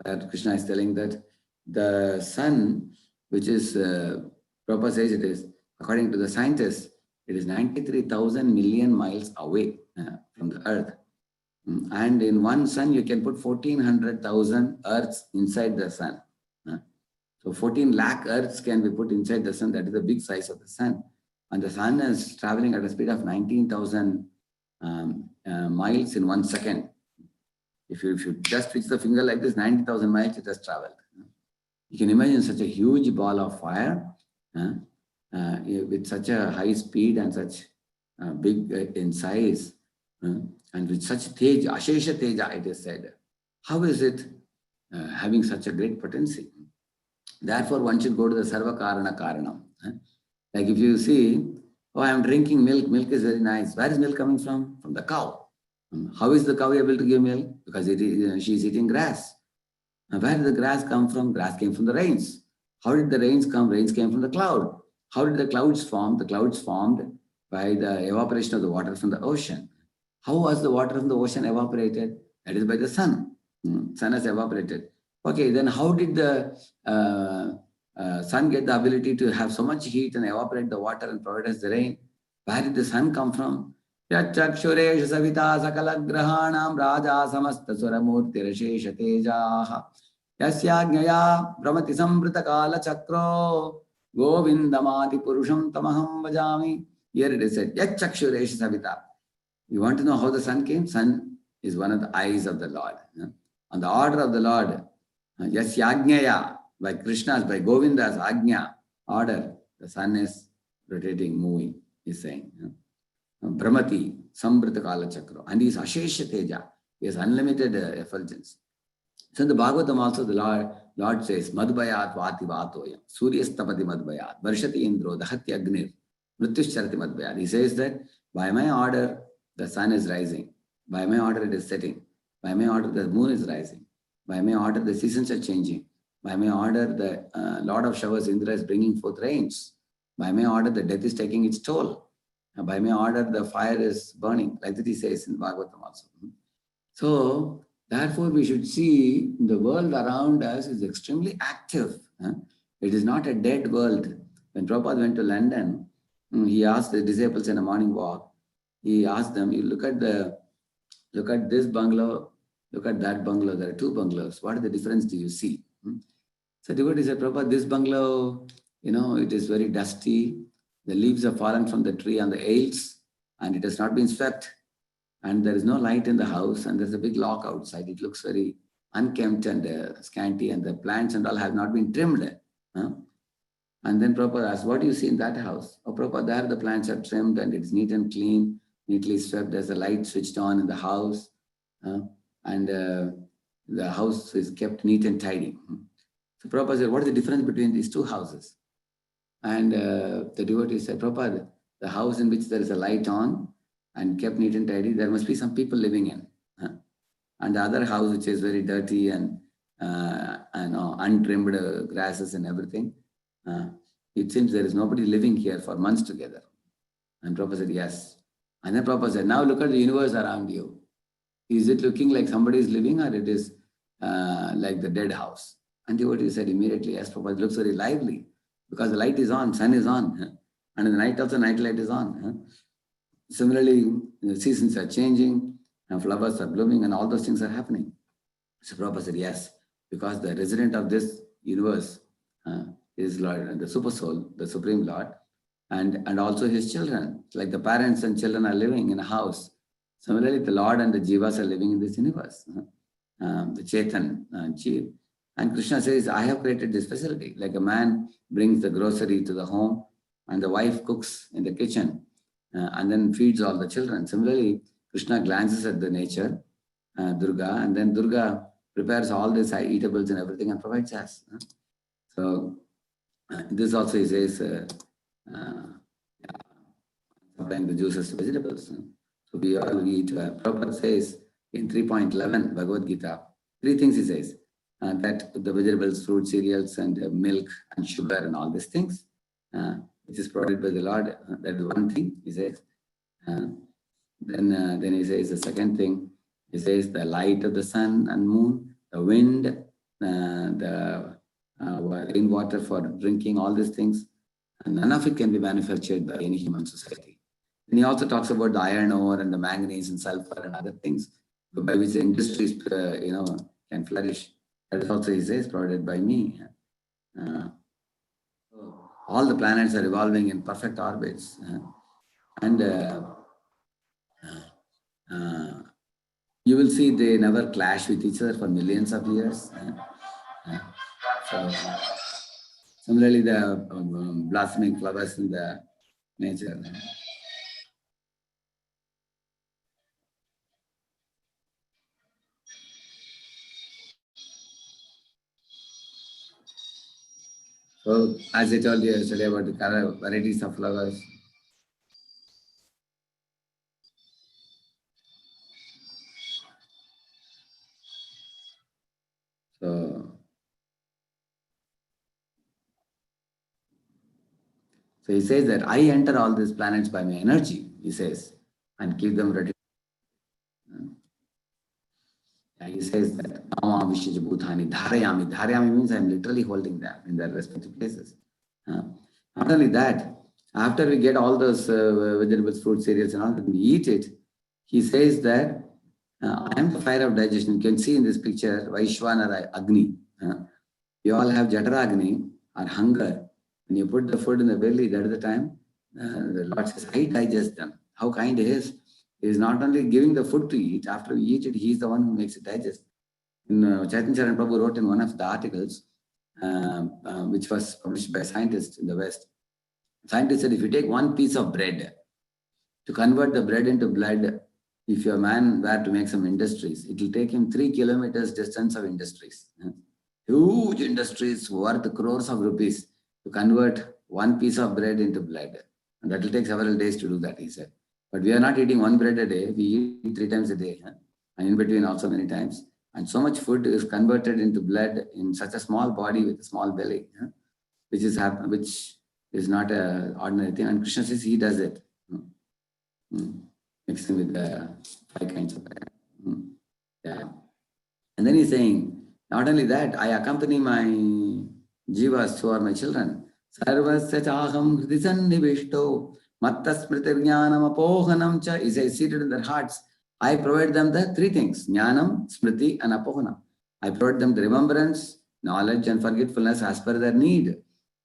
where Krishna is telling that the sun, which is, Prabhupada says it is, according to the scientists, it is 93,000 million miles away from the earth. And in one sun, you can put 1400,000 earths inside the sun. So 14 lakh earths can be put inside the sun. That is the big size of the sun. And the sun is traveling at a speed of 19,000 miles in 1 second. If you just switch the finger like this, 90,000 miles it has traveled. You can imagine such a huge ball of fire with such a high speed and such big in size and with such teja, ashesha teja, it is said. How is it having such a great potency? Therefore, one should go to the sarva karana karanam. Like if you see, oh, I am drinking milk. Milk is very nice. Where is milk coming from? From the cow. How is the cow able to give milk? Because she is eating grass. Now, where did the grass come from? Grass came from the rains. How did the rains come? Rains came from the cloud. How did the clouds form? The clouds formed by the evaporation of the water from the ocean. How was the water from the ocean evaporated? That is by the sun. Sun has evaporated. Okay, then how did the sun get the ability to have so much heat and evaporate the water and provide us the rain? Where did the sun come from? Yachakshuresh savita sakala grahanam raja samasta suramurti rashesha tejaha yasyagnyaya brahmati sambrita kala chakro govindamadi purusham tamaham vajami. Here it is said, Yachakshuresh savita. You want to know how the sun came? Sun is one of the eyes of the Lord. On the order of the Lord, Yasyagnyaya, by Krishna's, by Govinda's Agnya order, the sun is rotating, moving, he's saying. Brahmati, Sambrita Kala Chakra, and he is Ashesha Teja, he has unlimited effulgence. So in the Bhagavatam also, the Lord says, Madhbayat Vati Vatoyam, Suryastapati Madhbayat, Varshati Indro, Dahati Agnir, Mrityushcharati Madhbayat. He says that by my order, the sun is rising. By my order, it is setting. By my order, the moon is rising. By my order, the seasons are changing. By my order, the Lord of Showers, Indra, is bringing forth rains. By my order, the death is taking its toll. By my order, the fire is burning, like that he says in Bhagavatam also. So, therefore, we should see the world around us is extremely active. It is not a dead world. When Prabhupada went to London, he asked the disciples in a morning walk, he asked them, you look at this bungalow, look at that bungalow, there are two bungalows. What is the difference do you see? So devotee said, Prabhupada, this bungalow, it is very dusty. The leaves have fallen from the tree on the aisles and it has not been swept. And there is no light in the house and there's a big lock outside. It looks very unkempt and scanty and the plants and all have not been trimmed. And then Prabhupada asked, what do you see in that house? Oh, Prabhupada, there the plants are trimmed and it's neat and clean, neatly swept. There's a light switched on in the house. And the house is kept neat and tidy. So Prabhupada said, what is the difference between these two houses? And the devotee said, Prabhupada, the house in which there is a light on and kept neat and tidy, there must be some people living in. And the other house, which is very dirty and untrimmed grasses and everything, it seems there is nobody living here for months together. And Prabhupada said, yes. And then Prabhupada said, now look at the universe around you. Is it looking like somebody is living, or it is like the dead house? And devotee said immediately, yes, Prabhupada, it looks very lively because the light is on, sun is on. And in the night also, night light is on. Similarly, the seasons are changing and flowers are blooming and all those things are happening. So Prabhupada said, yes, because the resident of this universe is Lord, the Super Soul, the Supreme Lord, and also his children. Like the parents and children are living in a house. Similarly, the Lord and the Jivas are living in this universe. The Chetan, Jeev. And Krishna says, I have created this facility. Like a man brings the grocery to the home and the wife cooks in the kitchen and then feeds all the children. Similarly, Krishna glances at the nature, Durga, and then Durga prepares all these eatables and everything and provides us. So this also he says, supplying the juices to vegetables. So we all eat. Prabhupada says in 3.11 Bhagavad Gita, 3 things he says, that the vegetables, fruit, cereals, and milk and sugar and all these things, which is provided by the Lord, that is one thing he says. Then he says the second thing, he says the light of the sun and moon, the wind, the rainwater for drinking, all these things, and none of it can be manufactured by any human society. And he also talks about the iron ore and the manganese and sulfur and other things by which the industries can flourish. That is also, he says, provided by me. All the planets are revolving in perfect orbits. And you will see they never clash with each other for millions of years. So, similarly, the blossoming flowers in the nature. So, as I told you yesterday about the varieties of flowers, So he says that I enter all these planets by my energy, he says, and keep them ready. He says that Nama Vishaj Bhutani Dharayami. Dharayami means I am literally holding them in their respective places. Not only that, after we get all those vegetables, fruit, cereals and all that, we eat it, he says that I am the fire of digestion. You can see in this picture, Vaishwanara Agni. You all have Jataragni or hunger. When you put the food in the belly, that is the time the Lord says, I digest them. How kind He is. He is not only giving the food to eat, after we eat it, He is the one who makes it digest. Chaitanya Charan Prabhu wrote in one of the articles, which was published by scientists in the West. Scientists said, if you take one piece of bread, to convert the bread into blood, if your man were to make some industries, it will take him 3 kilometers distance of industries. Huge industries worth crores of rupees to convert one piece of bread into blood. And that will take several days to do that, he said. But we are not eating one bread a day, we eat 3 times a day, and in between also many times. And so much food is converted into blood in such a small body with a small belly, which is not an ordinary thing. And Krishna says he does it, mixing with the 5 kinds of bread. Yeah. And then he's saying, not only that, I accompany my jivas who are my children. Sarvasya chaham hridisannivishto mattasmritirjnanam apohanam cha. He says, seated in their hearts, I provide them the 3 things, jnanam, smriti and apohanam. I provide them the remembrance, knowledge and forgetfulness as per their need.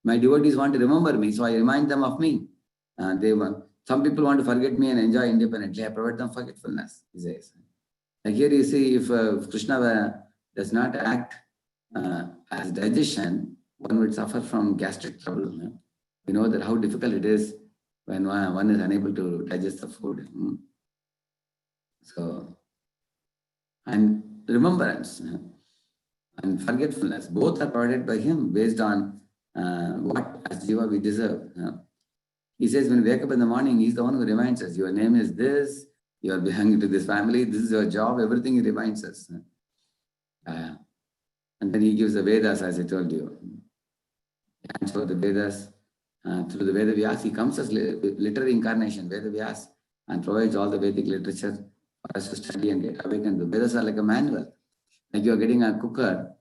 My devotees want to remember me, so I remind them of me. Some people want to forget me and enjoy independently. I provide them forgetfulness, he says. Like here you see, if Krishna does not act as digestion, one would suffer from gastric trouble. You know that how difficult it is when one is unable to digest the food. So, and remembrance and forgetfulness, both are provided by him based on what as Jiva we deserve. He says when we wake up in the morning, he's the one who reminds us, your name is this, you are belonging to this family, this is your job, everything he reminds us. And then he gives the Vedas, as I told you. And so the Vedas, through the Veda Vyas, he comes as literary incarnation, Veda Vyas, and provides all the Vedic literature for us to study and get awakened. The Vedas are like a manual. Like you are getting a cooker,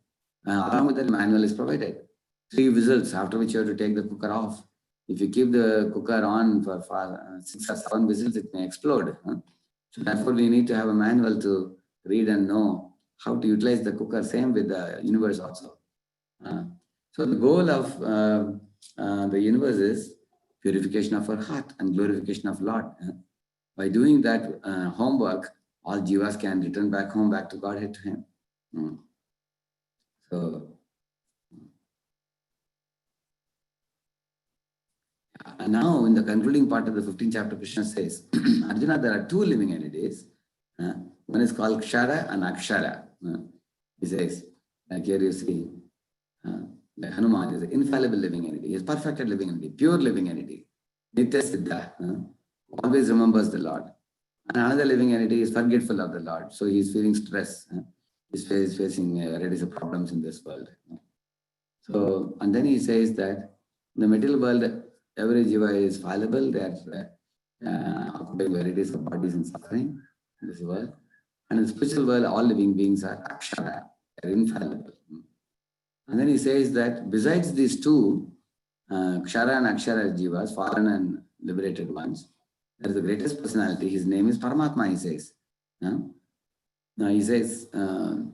along with that manual is provided. 3 whistles, after which you have to take the cooker off. If you keep the cooker on for 6 or 7 whistles, it may explode. So therefore, we need to have a manual to read and know how to utilize the cooker. Same with the universe also. So the goal of the universe is purification of our heart and glorification of Lord. By doing that homework, all jivas can return back home, back to Godhead to Him. So, and now in the concluding part of the 15th chapter, Krishna says, Arjuna, there are 2 living entities. One is called Kshara and Akshara. He says, like here you see, like Hanuman is an infallible living entity. He is perfected living entity, pure living entity. Nitya Siddha, always remembers the Lord. And another living entity is forgetful of the Lord. So he is feeling stress. He's facing various problems in this world. So, and then he says that in the material world, every jiva is fallible. They are occupying varieties of bodies and suffering in this world. And in the spiritual world, all living beings are akshara, they are infallible. And then he says that besides these 2, kshara and akshara jivas, fallen and liberated ones, there is the greatest personality. His name is Paramatma, he says. Now he says, Ksharaha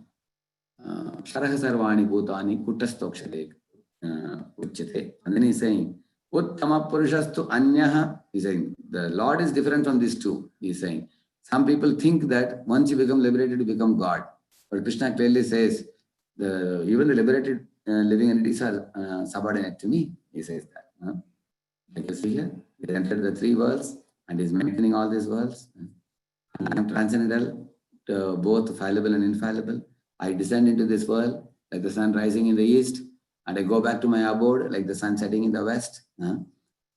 sarvani bhutani kuttastokshate uchyate. And then he's saying, Uttama purushastu anyaha. He's saying, the Lord is different from these 2. He's saying, some people think that once you become liberated, you become God. But Krishna clearly says, even the liberated living entities are subordinate to me. He says that. Like you see here, he entered the 3 worlds and is maintaining all these worlds. And I am transcendental, both fallible and infallible. I descend into this world like the sun rising in the east, and I go back to my abode like the sun setting in the west.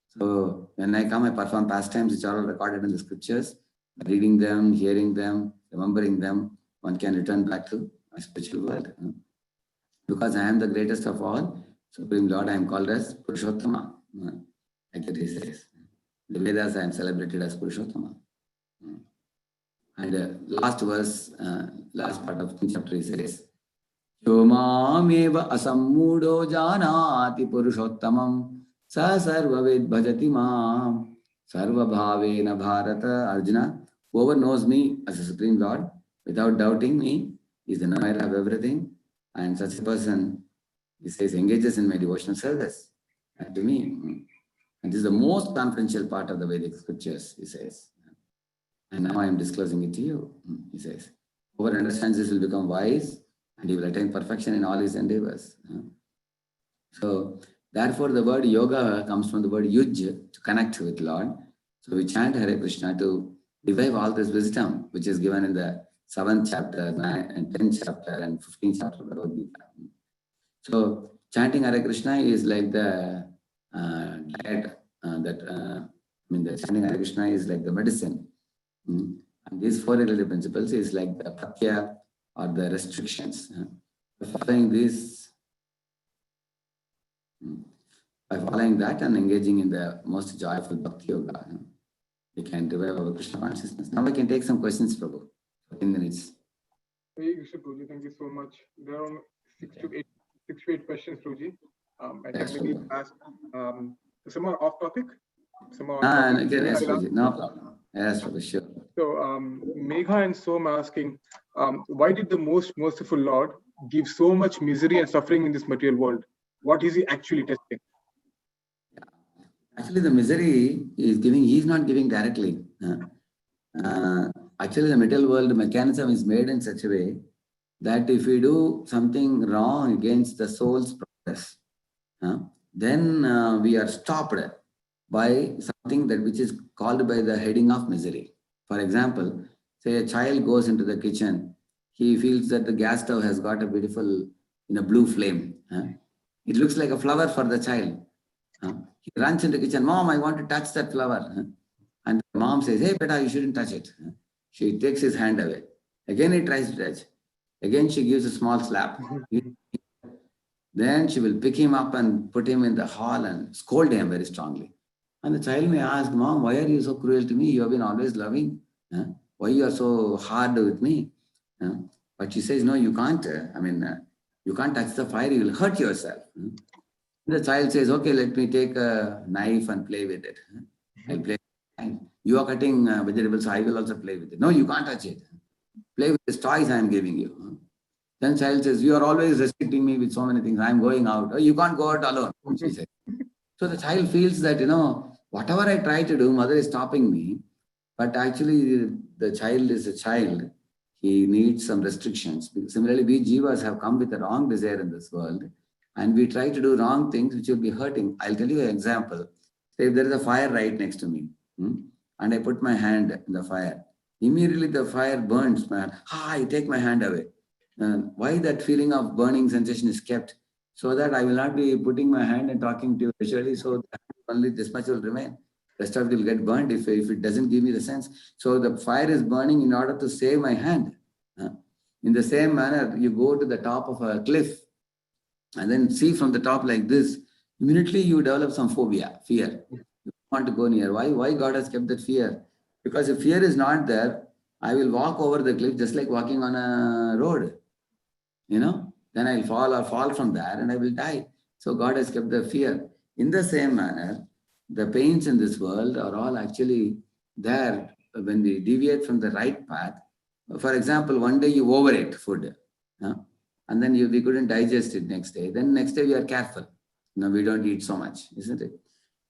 So when I come, I perform pastimes which are all recorded in the scriptures. Reading them, hearing them, remembering them, one can return back to my spiritual world. Because I am the greatest of all, Supreme Lord, I am called as Purushottama. Like it says. The Vedas, I am celebrated as Purushottama. And last verse, last part of the chapter, he says, Yomameva asammudo janati Purushottamam sa sarvavid bhajati mam sarva bhavena bharata. Arjuna, whoever knows me as a Supreme Lord, without doubting me, is the knower of everything. And such a person, he says, engages in my devotional service to me. And this is the most confidential part of the Vedic scriptures, he says. And now I am disclosing it to you, he says. Whoever understands this will become wise and he will attain perfection in all his endeavors. So, therefore, the word yoga comes from the word yuj, to connect with Lord. So, we chant Hare Krishna to revive all this wisdom, which is given in the 7th chapter, 9th and 10th chapter, and 15th chapter of Bhagavad Gita. So, chanting Hare Krishna is like the diet the chanting Hare Krishna is like the medicine. And these 4 relative principles is like the pratya or the restrictions. Following this, by following that and engaging in the most joyful bhakti yoga, we can revive our Krishna consciousness. Now we can take some questions, Prabhu. 15 minutes. Hey, Krishna Prabhuji, thank you so much. There are 6 to 8 questions, Prabhuji. I can maybe ask some are off topic. Some are on topic. Yes, Prabhuji, no problem. Yes, Prabhu, sure. So, Megha and Som asking, why did the most merciful Lord give so much misery and suffering in this material world? What is he actually testing? Actually, the misery is giving, he is not giving directly. Actually, the material world mechanism is made in such a way that if we do something wrong against the soul's progress, then we are stopped by something that which is called by the heading of misery. For example, say a child goes into the kitchen, he feels that the gas stove has got a beautiful blue flame. It looks like a flower for the child. He runs into the kitchen, Mom, I want to touch that flower. And the mom says, hey, beta, you shouldn't touch it. She takes his hand away. Again, he tries to touch. Again, she gives a small slap. Then she will pick him up and put him in the hall and scold him very strongly. And the child may ask, Mom, why are you so cruel to me? You have been always loving. Why you are so hard with me? But she says, no, you can't. You can't touch the fire. You will hurt yourself. The child says, okay, let me take a knife and play with it. I'll play. You are cutting vegetables, so I will also play with it. No, you can't touch it. Play with the toys I am giving you. Then child says, you are always restricting me with so many things. I am going out. Oh, you can't go out alone, she says. So the child feels that, whatever I try to do, mother is stopping me. But actually, the child is a child. He needs some restrictions. Similarly, we jivas have come with a wrong desire in this world. And we try to do wrong things which will be hurting. I'll tell you an example. Say if there is a fire right next to me, and I put my hand in the fire, immediately the fire burns my hand. I take my hand away. Why that feeling of burning sensation is kept? So that I will not be putting my hand and talking to you visually, so only this much will remain. Rest of it will get burned if it doesn't give me the sense. So the fire is burning in order to save my hand. In the same manner, you go to the top of a cliff and then see from the top like this, immediately you develop some phobia, fear. You don't want to go near. Why God has kept that fear? Because if fear is not there, I will walk over the cliff just like walking on a road. Then I'll fall from there and I will die. So God has kept the fear. In the same manner, the pains in this world are all actually there when we deviate from the right path. For example, one day you overate food, and then we couldn't digest it next day. Then next day we are careful. We don't eat so much, isn't it?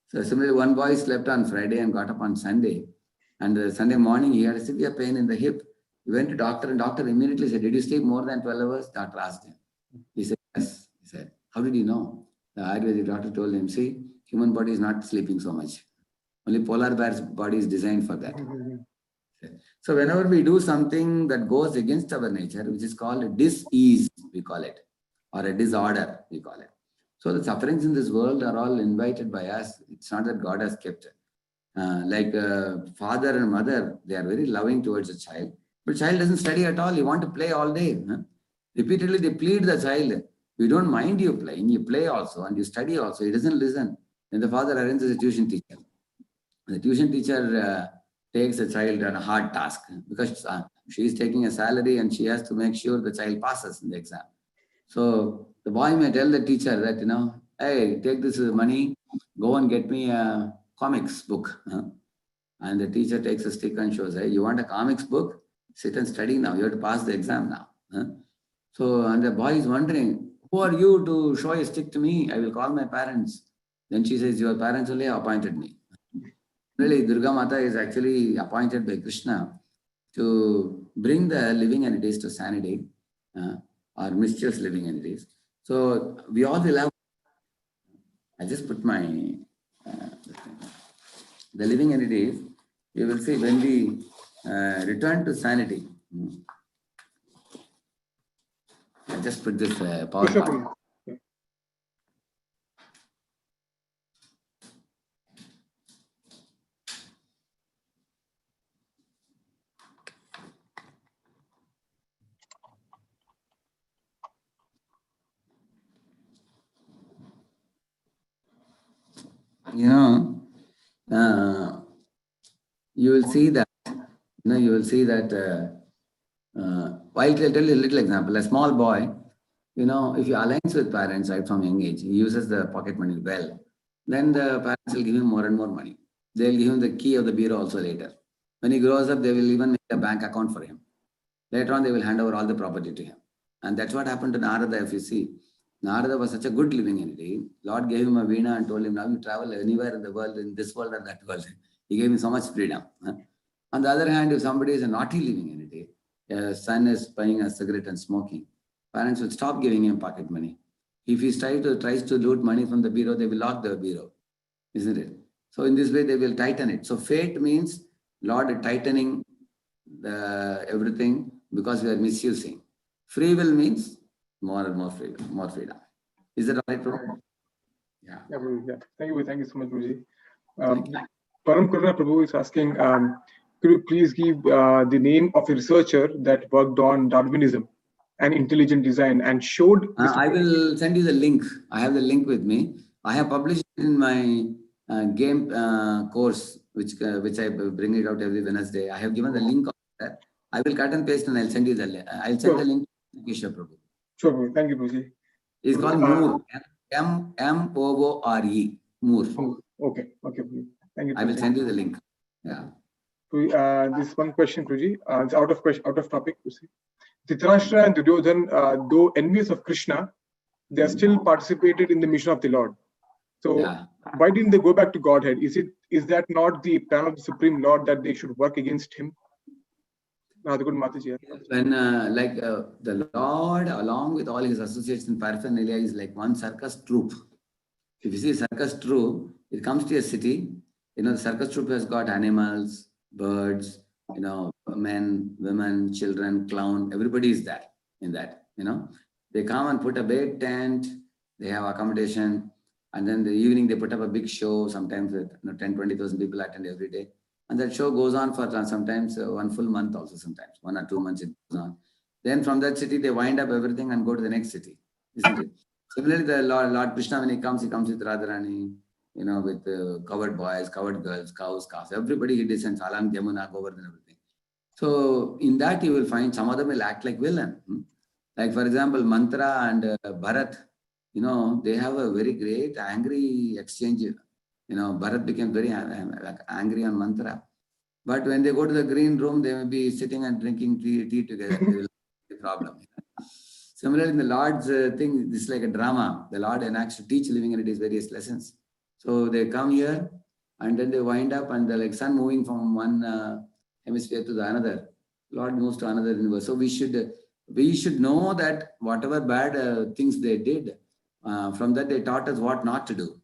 So similarly, one boy slept on Friday and got up on Sunday. And Sunday morning, he had a severe pain in the hip. He went to doctor and doctor immediately said, did you sleep more than 12 hours? Doctor asked him. He said, yes. He said, how did you know? The Ayurvedic doctor told him, see, human body is not sleeping so much. Only polar bear's body is designed for that. So whenever we do something that goes against our nature, which is called a dis-ease, we call it, or a disorder, we call it. So the sufferings in this world are all invited by us. It's not that God has kept it. Like father and mother, they are very loving towards the child. But child doesn't study at all. He wants to play all day. Repeatedly they plead the child, we don't mind you playing. You play also and you study also. He doesn't listen. Then the father arranges a tuition teacher. The tuition teacher takes the child on a hard task because she is taking a salary and she has to make sure the child passes in the exam. So the boy may tell the teacher that, hey, take this money, go and get me a comics book. And the teacher takes a stick and shows, hey, you want a comics book? Sit and study now. You have to pass the exam now. So, and the boy is wondering, who are you to show a stick to me? I will call my parents. Then she says, your parents only appointed me. Really, Durga Mata is actually appointed by Krishna to bring the living entities to sanity, or mischievous living entities. So we all will have, I just put my, the living entities, you will see when we return to sanity. I just put this PowerPoint. You will see that, I'll tell you a little example. A small boy, if he aligns with parents right from young age, he uses the pocket money well, then the parents will give him more and more money. They'll give him the key of the bureau also later. When he grows up, they will even make a bank account for him. Later on, they will hand over all the property to him. And that's what happened to Narada, if you see. Narada was such a good living entity. Lord gave him a veena and told him, now you travel anywhere in the world, in this world or that world. He gave him so much freedom. On the other hand, if somebody is a naughty living entity, a son is buying a cigarette and smoking, parents will stop giving him pocket money. If he tries to loot money from the bureau, they will lock the bureau, isn't it? So in this way, they will tighten it. So fate means Lord tightening everything because we are misusing. Free will means more and more freedom, more freedom. Is that right, Prabhu? Yeah. Yeah, Prabhu, yeah. Thank you so much, Prabhuji. Thank you. Param Karuna Prabhu is asking, could you please give the name of a researcher that worked on Darwinism and intelligent design and showed... I will send you the link. I have the link with me. I have published it in my game course, which I bring it out every Wednesday. I have given the link of that. I will cut and paste and I'll send you the link. I'll send the link to Kishore Prabhu. Sure, Prabhu. Thank you, Prabhuji. It's called Moore. M-O-O-R-E. Moore. Okay, Prabhuji. Thank you. I will send you the link. Yeah. This one question, Prabhuji. It's out of topic. Dhritarashtra and Duryodhan, though envious of Krishna, they are still participated in the mission of the Lord. So why didn't they go back to Godhead? Is that not the plan of the Supreme Lord that they should work against him? When the Lord, along with all his associates in paraphernalia, is like one circus troupe. If you see circus troupe, it comes to a city. The circus troupe has got animals, birds, men, women, children, clown. Everybody is there in that. They come and put a big tent. They have accommodation, and then the evening they put up a big show. Sometimes with 10,000-20,000 people attend every day. And that show goes on for sometimes one full month also, sometimes 1 or 2 months it goes on. Then from that city, they wind up everything and go to the next city, isn't it? Similarly, the Lord Krishna, when he comes with Radharani, with covered boys, covered girls, cows, calves. Everybody he descends, Alam, Yamuna, Govardhan, everything. So in that you will find some of them will act like villain. Like for example, Mantra and Bharat, they have a very great angry exchange. Bharat became very angry on Mantra. But when they go to the green room, they may be sitting and drinking tea together. They will have a problem. Similarly, in the Lord's thing, this is like a drama. The Lord enacts to teach living entities various lessons. So they come here and then they wind up and they're like sun moving from one hemisphere to the another. Lord moves to another universe. So we should know that whatever bad things they did, from that they taught us what not to do.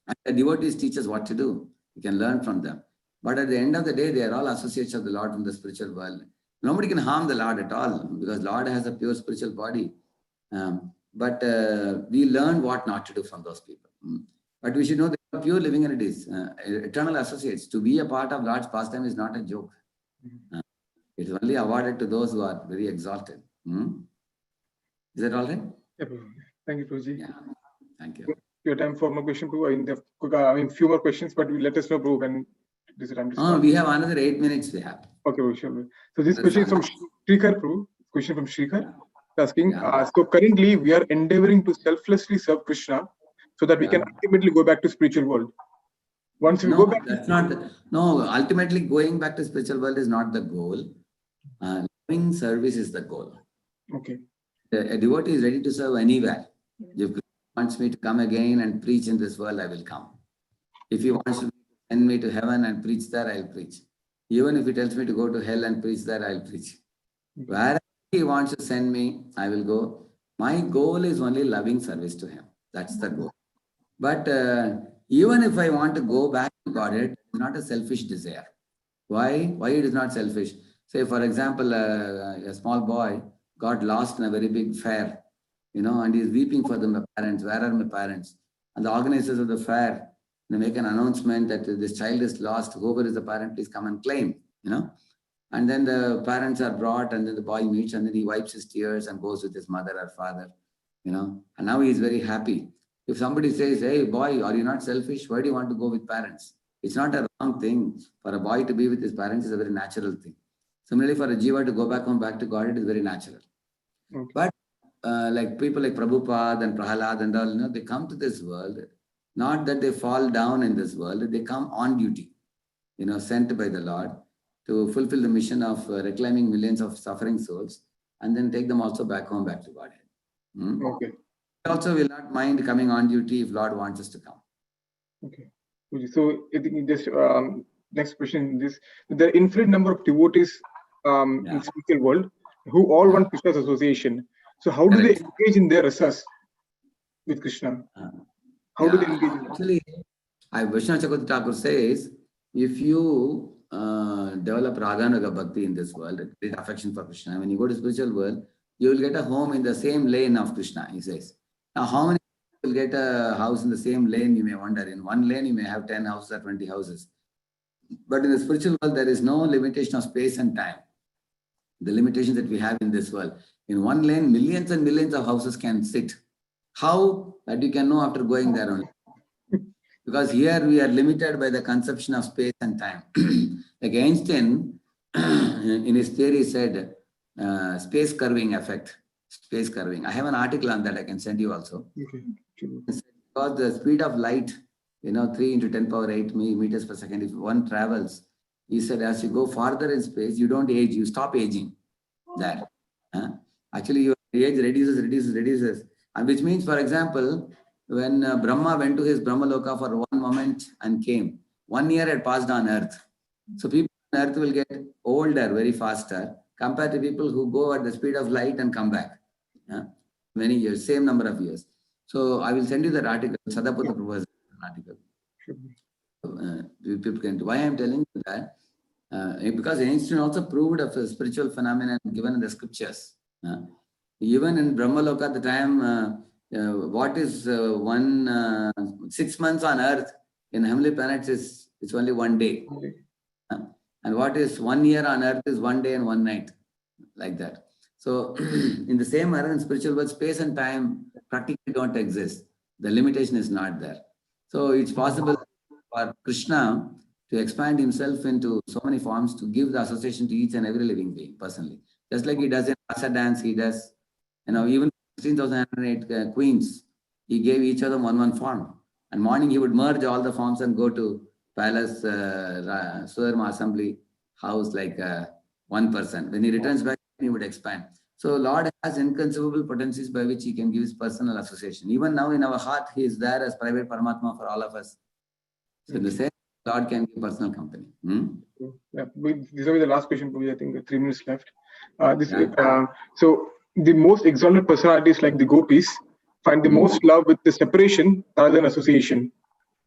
And the devotees teach us what to do. We can learn from them. But at the end of the day, they are all associates of the Lord from the spiritual world. Nobody can harm the Lord at all because Lord has a pure spiritual body. But we learn what not to do from those people. But we should know they are pure living entities, eternal associates. To be a part of Lord's pastime is not a joke. It is only awarded to those who are very exalted. Is that all right? Yeah, thank you, Prabhuji. Yeah, thank you. Your time for more question, Prabhu. I mean, few more questions, but let us know, Prabhu, when this is time to start. We have another 8 minutes we have. Okay, sure. So this question is from Shrikar, Prabhu. Question from Shrikar. Asking, so currently we are endeavoring to selflessly serve Krishna so that we can ultimately go back to spiritual world. Once we go back, that's not ultimately going back to spiritual world is not the goal. Loving service is the goal. Okay. A devotee is ready to serve anywhere. If Krishna wants me to come again and preach in this world, I will come. If he wants to send me to heaven and preach there, I'll preach. Even if he tells me to go to hell and preach there, I'll preach. Wherever he wants to send me, I will go. My goal is only loving service to him. That's the goal. But even if I want to go back to Godhead, it's not a selfish desire. Why? Why it is not selfish? Say, for example, a small boy got lost in a very big fair, and he is weeping for my parents. Where are my parents? And the organizers of the fair, they make an announcement that this child is lost. Whoever is the parent, please come and claim, And then the parents are brought and then the boy meets and then he wipes his tears and goes with his mother or father, And now he is very happy. If somebody says, hey, boy, are you not selfish? Why do you want to go with parents? It's not a wrong thing. For a boy to be with his parents is a very natural thing. Similarly, for a jiva to go back home, back to God, it is very natural. Okay. But like people like Prabhupada and Prahalad and all, they come to this world, not that they fall down in this world, they come on duty, sent by the Lord to fulfill the mission of reclaiming millions of suffering souls and then take them also back home, back to Godhead. Okay. Also will not mind coming on duty if Lord wants us to come. Okay. So I think this next question is there are infinite number of devotees in the spiritual world who all want Krishna's association. So how do they engage in their rasas? with Krishna? Uh, How do they yeah, engage in that? actually, Vaishnava Chakravarti Thakur says, if you develop Raganuga Bhakti in this world, great affection for Krishna, when you go to spiritual world, you will get a home in the same lane of Krishna, he says. Now, how many people will get a house in the same lane, you may wonder. In one lane, you may have 10 houses or 20 houses. But in the spiritual world, there is no limitation of space and time. The limitations that we have in this world. In one lane, millions and millions of houses can sit. How? That you can know after going there only. Because here we are limited by the conception of space and time. Like Einstein, in his theory, said space curving effect. Space curving. I have an article on that I can send you also. Okay. Because the speed of light, 3 into 10 power 8 meters per second, if one travels, he said, as you go farther in space, you don't age, you stop aging there. Actually, your age reduces. And which means, for example, when Brahma went to his Brahmaloka for one moment and came, 1 year had passed on earth. So people on earth will get older very faster compared to people who go at the speed of light and come back. Many years, same number of years. So I will send you that article, Sadaputta Prabhu's article. People can do. Why I am telling you that? Because Einstein also proved of a spiritual phenomenon given in the scriptures. Even in Brahmaloka at the time, what is 6 months on earth in heavenly planets it's only 1 day. And what is 1 year on earth is 1 day and 1 night, like that. So in the same manner in spiritual world, space and time practically don't exist. The limitation is not there. So it's possible for Krishna to expand himself into so many forms to give the association to each and every living being personally. Just like he does in Rasa dance, he does, even 16,108 queens, he gave each of them one form. And morning he would merge all the forms and go to palace, Swarma assembly house like one person. When he returns back, he would expand. So Lord has inconceivable potencies by which he can give his personal association. Even now in our heart, he is there as private Paramatma for all of us. So in the same, Lord can give personal company. Yeah, this will be the last question, I think 3 minutes left. So the most exalted personalities like the gopis find the most love with the separation rather than association.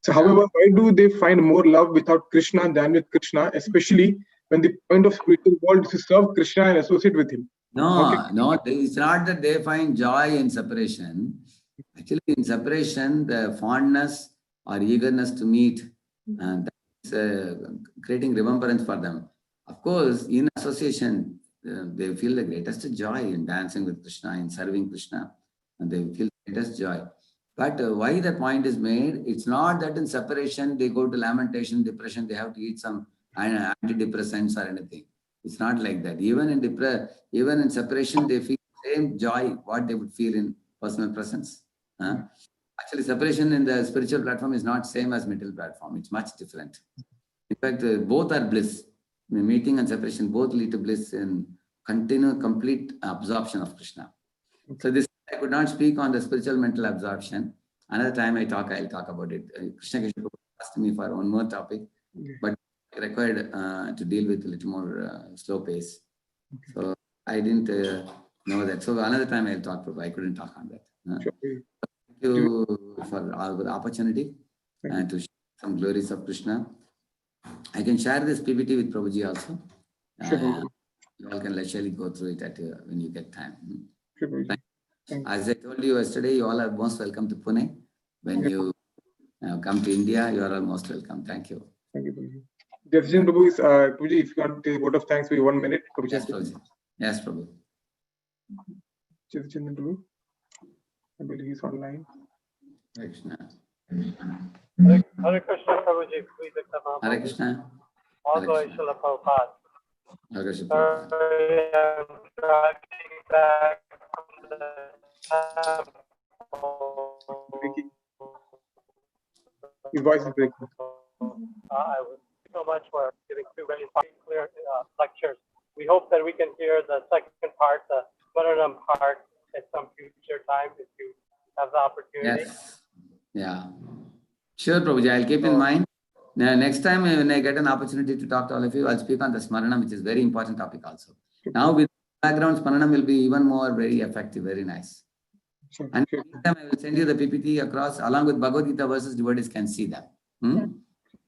So however, why do they find more love without Krishna than with Krishna, especially when the point of spiritual world is to serve Krishna and associate with him? No, it's not that they find joy in separation. Actually, in separation, the fondness or eagerness to meet, that's creating remembrance for them. Of course, in association, they feel the greatest joy in dancing with Krishna, in serving Krishna, and they feel the greatest joy. But why that point is made, it's not that in separation, they go to lamentation, depression, they have to eat some antidepressants or anything. It's not like that. Even in separation, they feel the same joy what they would feel in personal presence. Actually, separation in the spiritual platform is not same as middle platform. It's much different. In fact, both are bliss. Meeting and separation both lead to bliss in complete absorption of Krishna. So this I could not speak on the spiritual mental absorption. Another time I'll talk about it. Krishna Keshav asked me for one more topic, but required to deal with a little more slow pace. So I didn't know that. So another time I'll talk, Prabhu. I couldn't talk on that. Thank you for the opportunity and to share some glories of Krishna. I can share this PPT with Prabhuji also. You all can leisurely go through it when you get time. As I told you yesterday, you all are most welcome to Pune. When you come to India, you are all most welcome. Thank you. Thank you, Prabhuji. Radheshyam Prabhu is, Prabhuji, if you want to take a vote of thanks for 1 minute. Yes, Prabhuji. Yes, Prabhu. Radheshyam Prabhu, I believe he's online. Hare Krishna. Hare Krishna, Prabhuji, please accept my Hare Krishna. All glory to the Prabhupada. Hare Krishna. Sorry, I'm driving back from the temple. His voice is breaking. I would thank you so much for giving 2 very clear lectures. We hope that we can hear the second part, the Smaranam part, at some future time if you have the opportunity. Yes. Yeah. Sure, Prabhuji. I'll keep in mind. Now, next time when I get an opportunity to talk to all of you, I'll speak on the Smaranam, which is a very important topic also. Now with background, Smaranam will be even more very effective, very nice. Sure, And sure. meantime, I will send you the PPT across along with Bhagavad Gita verses. Devotees can see them.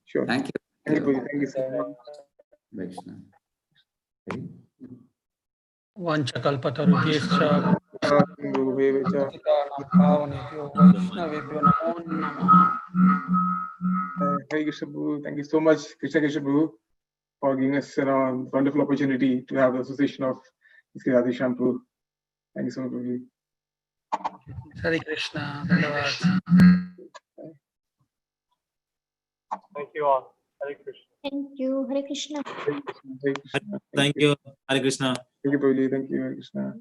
Sure. Thank you. Thank you, Prabhuji. Thank you so much. Vaishna. Okay. Vanchakalpatarubhyescha Prabhu, Pavanebhyo Vaishnavebhyo Namo Namaha. Hare Krishna Prabhu. Thank you so much, Krishna Krishna Prabhu, for giving us a wonderful opportunity to have the association of Sri Radheshyam Prabhu. Thank you so much, Prabhuji. Hare Krishna. Dhanyavad. Thank you all. Hare Krishna. Thank you. Hare Krishna. Hare Krishna. Hare Krishna. Thank you. Hare Krishna. Thank you, Prabhuji. Thank you, Hare Krishna.